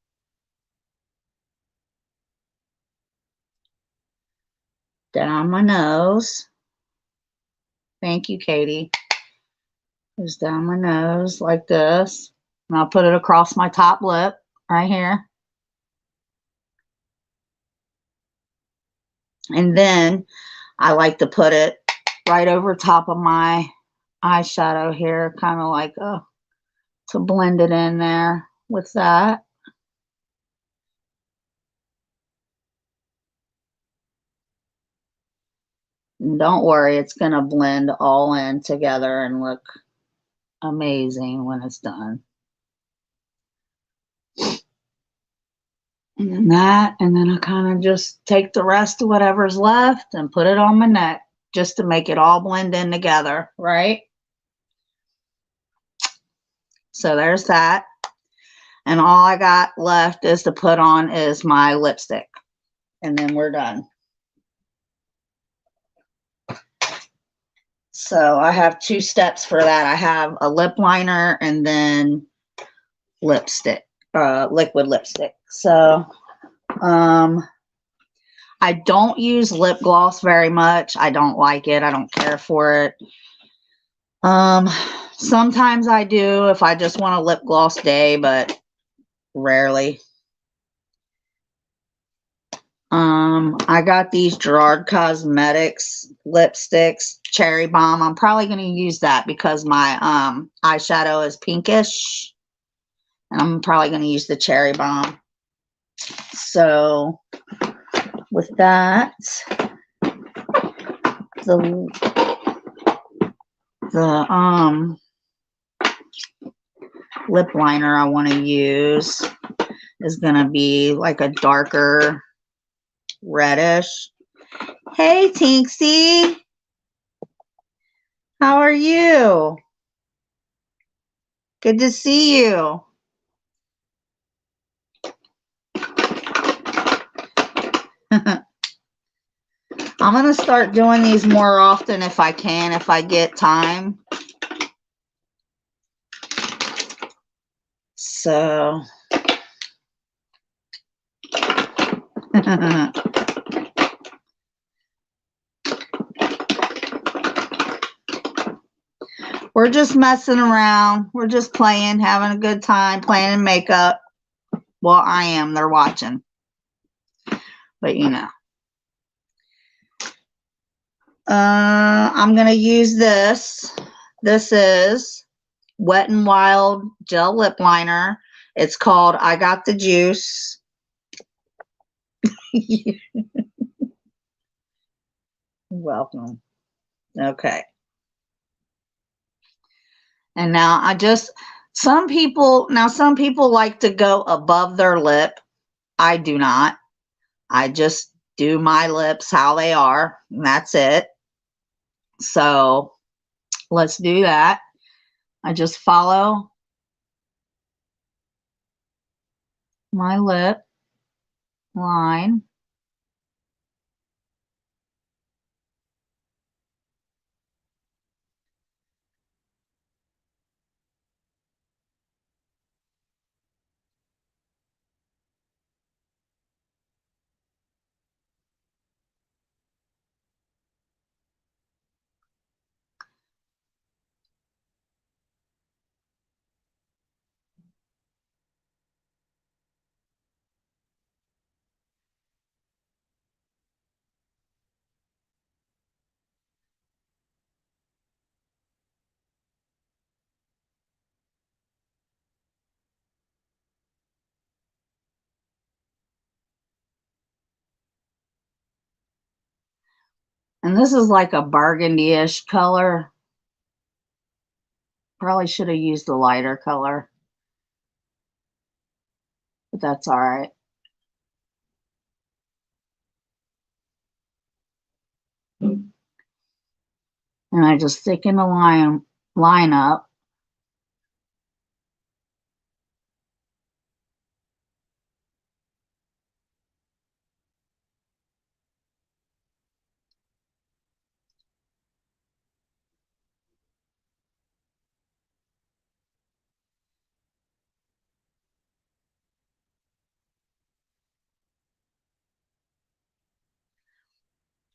Down my nose. Thank you, Katie. Just down my nose like this. And I'll put it across my top lip right here. And then I like to put it right over top of my eyeshadow here, kind of like to blend it in there with that. And don't worry, it's going to blend all in together and look amazing when it's done. And then that, and then I kind of just take the rest of whatever's left and put it on my neck just to make it all blend in together, right? So there's that. And all I got left is to put on is my lipstick. And then we're done. So I have 2 steps for that. I have a lip liner and then lipstick, liquid lipstick. So I don't use lip gloss very much. I don't like it. I don't care for it. Sometimes I do if I just want a lip gloss day, but rarely. I got these Gerard Cosmetics lipsticks, Cherry Bomb. I'm probably going to use that because my eyeshadow is pinkish. And I'm probably going to use the Cherry Bomb. So with that, the lip liner I want to use is going to be like a darker reddish. Hey, Tinksy. How are you? Good to see you. I'm going to start doing these more often if I can, if I get time. So, We're just messing around. We're just playing, having a good time, playing in makeup. Well, I am. They're watching. But, you know. I'm going to use this. This is Wet n Wild Gel Lip Liner. It's called I Got the Juice. You're welcome. Okay. And now some people like to go above their lip. I do not. I just do my lips how they are, and that's it. So let's do that. I just follow my lip line. And this is like a burgundy-ish color. Probably should have used a lighter color, but that's all right. And I just thicken the line up.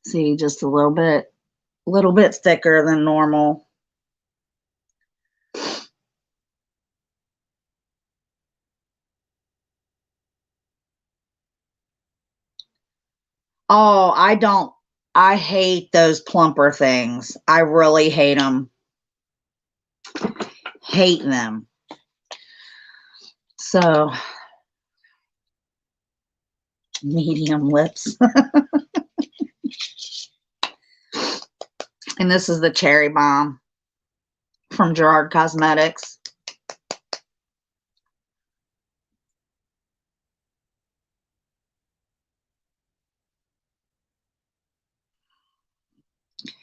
See, just a little bit thicker than normal. Oh, I hate those plumper things. I really hate them. Hate them. So, medium lips. And this is the Cherry Bomb from Gerard Cosmetics.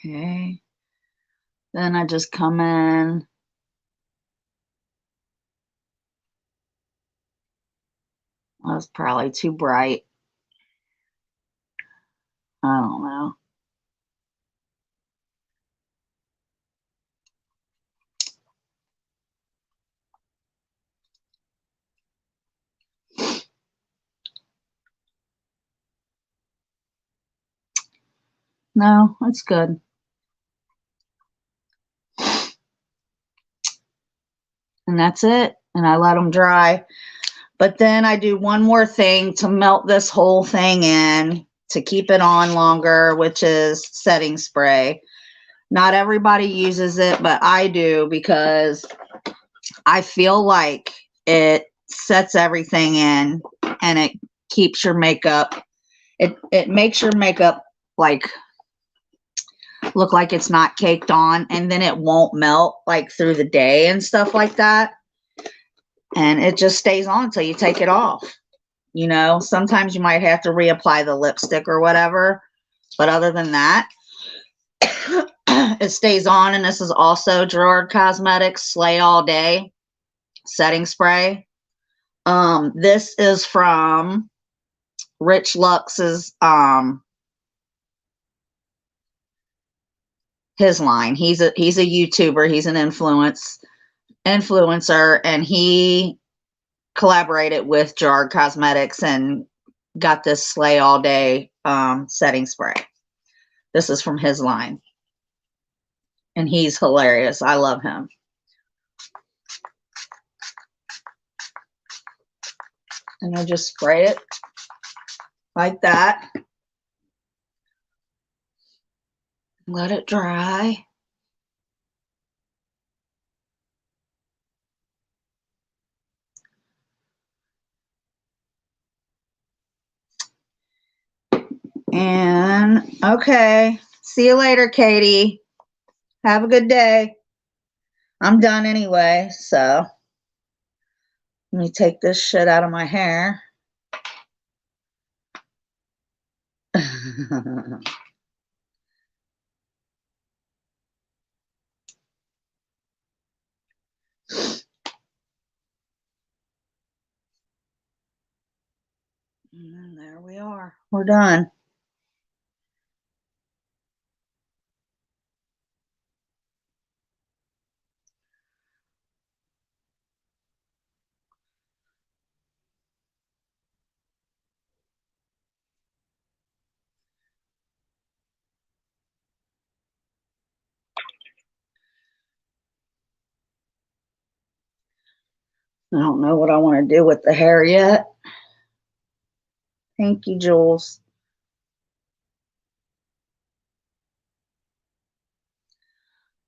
Okay. Then I just come in. That was probably too bright. I don't know. No, it's good. And that's it. And I let them dry. But then I do one more thing to melt this whole thing in to keep it on longer, which is setting spray. Not everybody uses it, but I do because I feel like it sets everything in and it keeps your makeup. It makes your makeup like look like it's not caked on, and then it won't melt like through the day and stuff like that. And it just stays on until you take it off. You know, sometimes you might have to reapply the lipstick or whatever, but other than that, it stays on. And this is also Gerard Cosmetics Slay All Day setting spray. This is from Rich Lux's his line. He's a YouTuber, he's an influencer, and he collaborated with Gerard Cosmetics and got this Slay All Day setting spray. This is from his line. and he's hilarious. I love him. And I just spray it like that. Let it dry. And okay. See you later, Katie. Have a good day. I'm done anyway, so let me take this shit out of my hair. And there we are. We're done. I don't know what I want to do with the hair yet. Thank you, Jules.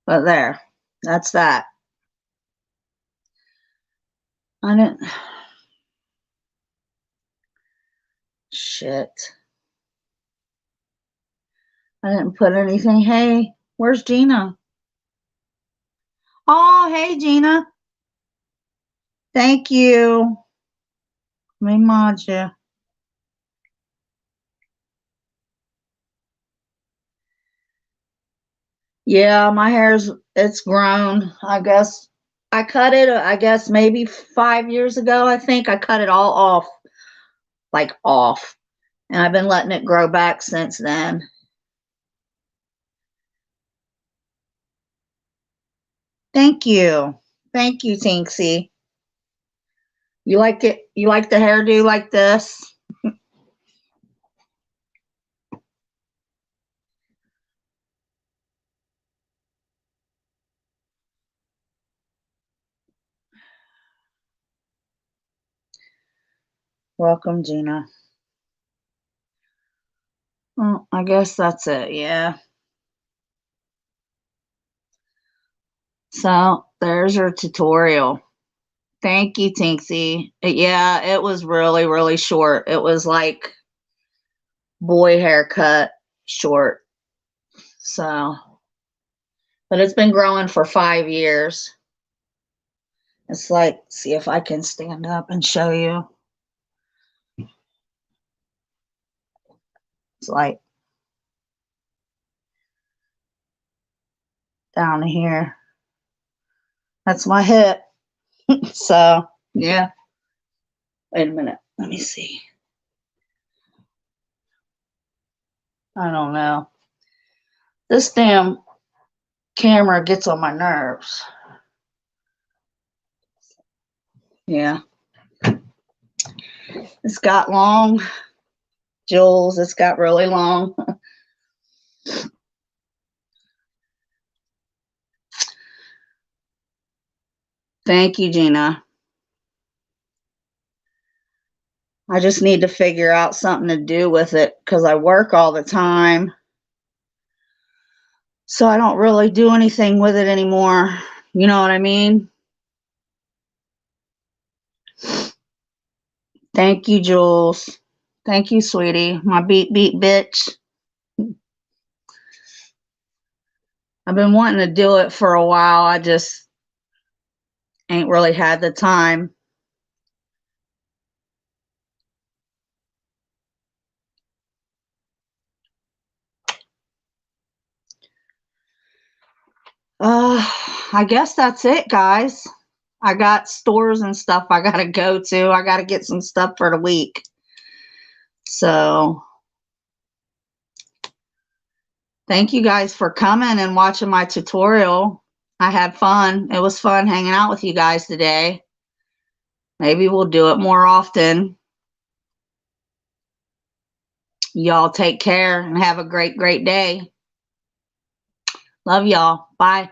But there, that's that. I didn't. Shit. I didn't put anything. Hey, where's Gina? Oh, hey, Gina. Thank you. Let me mod you. Yeah, my hair's, it's grown. I guess I cut it, I guess maybe 5 years ago. I think I cut it all off, like off. And I've been letting it grow back since then. Thank you. Thank you, Tinksy. You like it? You like the hairdo like this? Welcome, Gina. Well, I guess that's it. Yeah. So there's your tutorial. Thank you, Tinksy. Yeah, it was really, really short. It was like boy haircut short. So, but it's been growing for 5 years. It's like, see if I can stand up and show you. It's like down here. That's my hip. So, yeah. Wait a minute. Let me see. I don't know. This damn camera gets on my nerves. Yeah. It's got long, Jules. It's got really long. Thank you, Gina. I just need to figure out something to do with it because I work all the time. So I don't really do anything with it anymore. You know what I mean? Thank you, Jules. Thank you, sweetie. My beat bitch. I've been wanting to do it for a while. I just ain't really had the time. I guess that's it, guys. I got stores and stuff I gotta go to. I gotta get some stuff for the week. So thank you guys for coming and watching my tutorial. I had fun. It was fun hanging out with you guys today. Maybe we'll do it more often. Y'all take care and have a great, great day. Love y'all. Bye.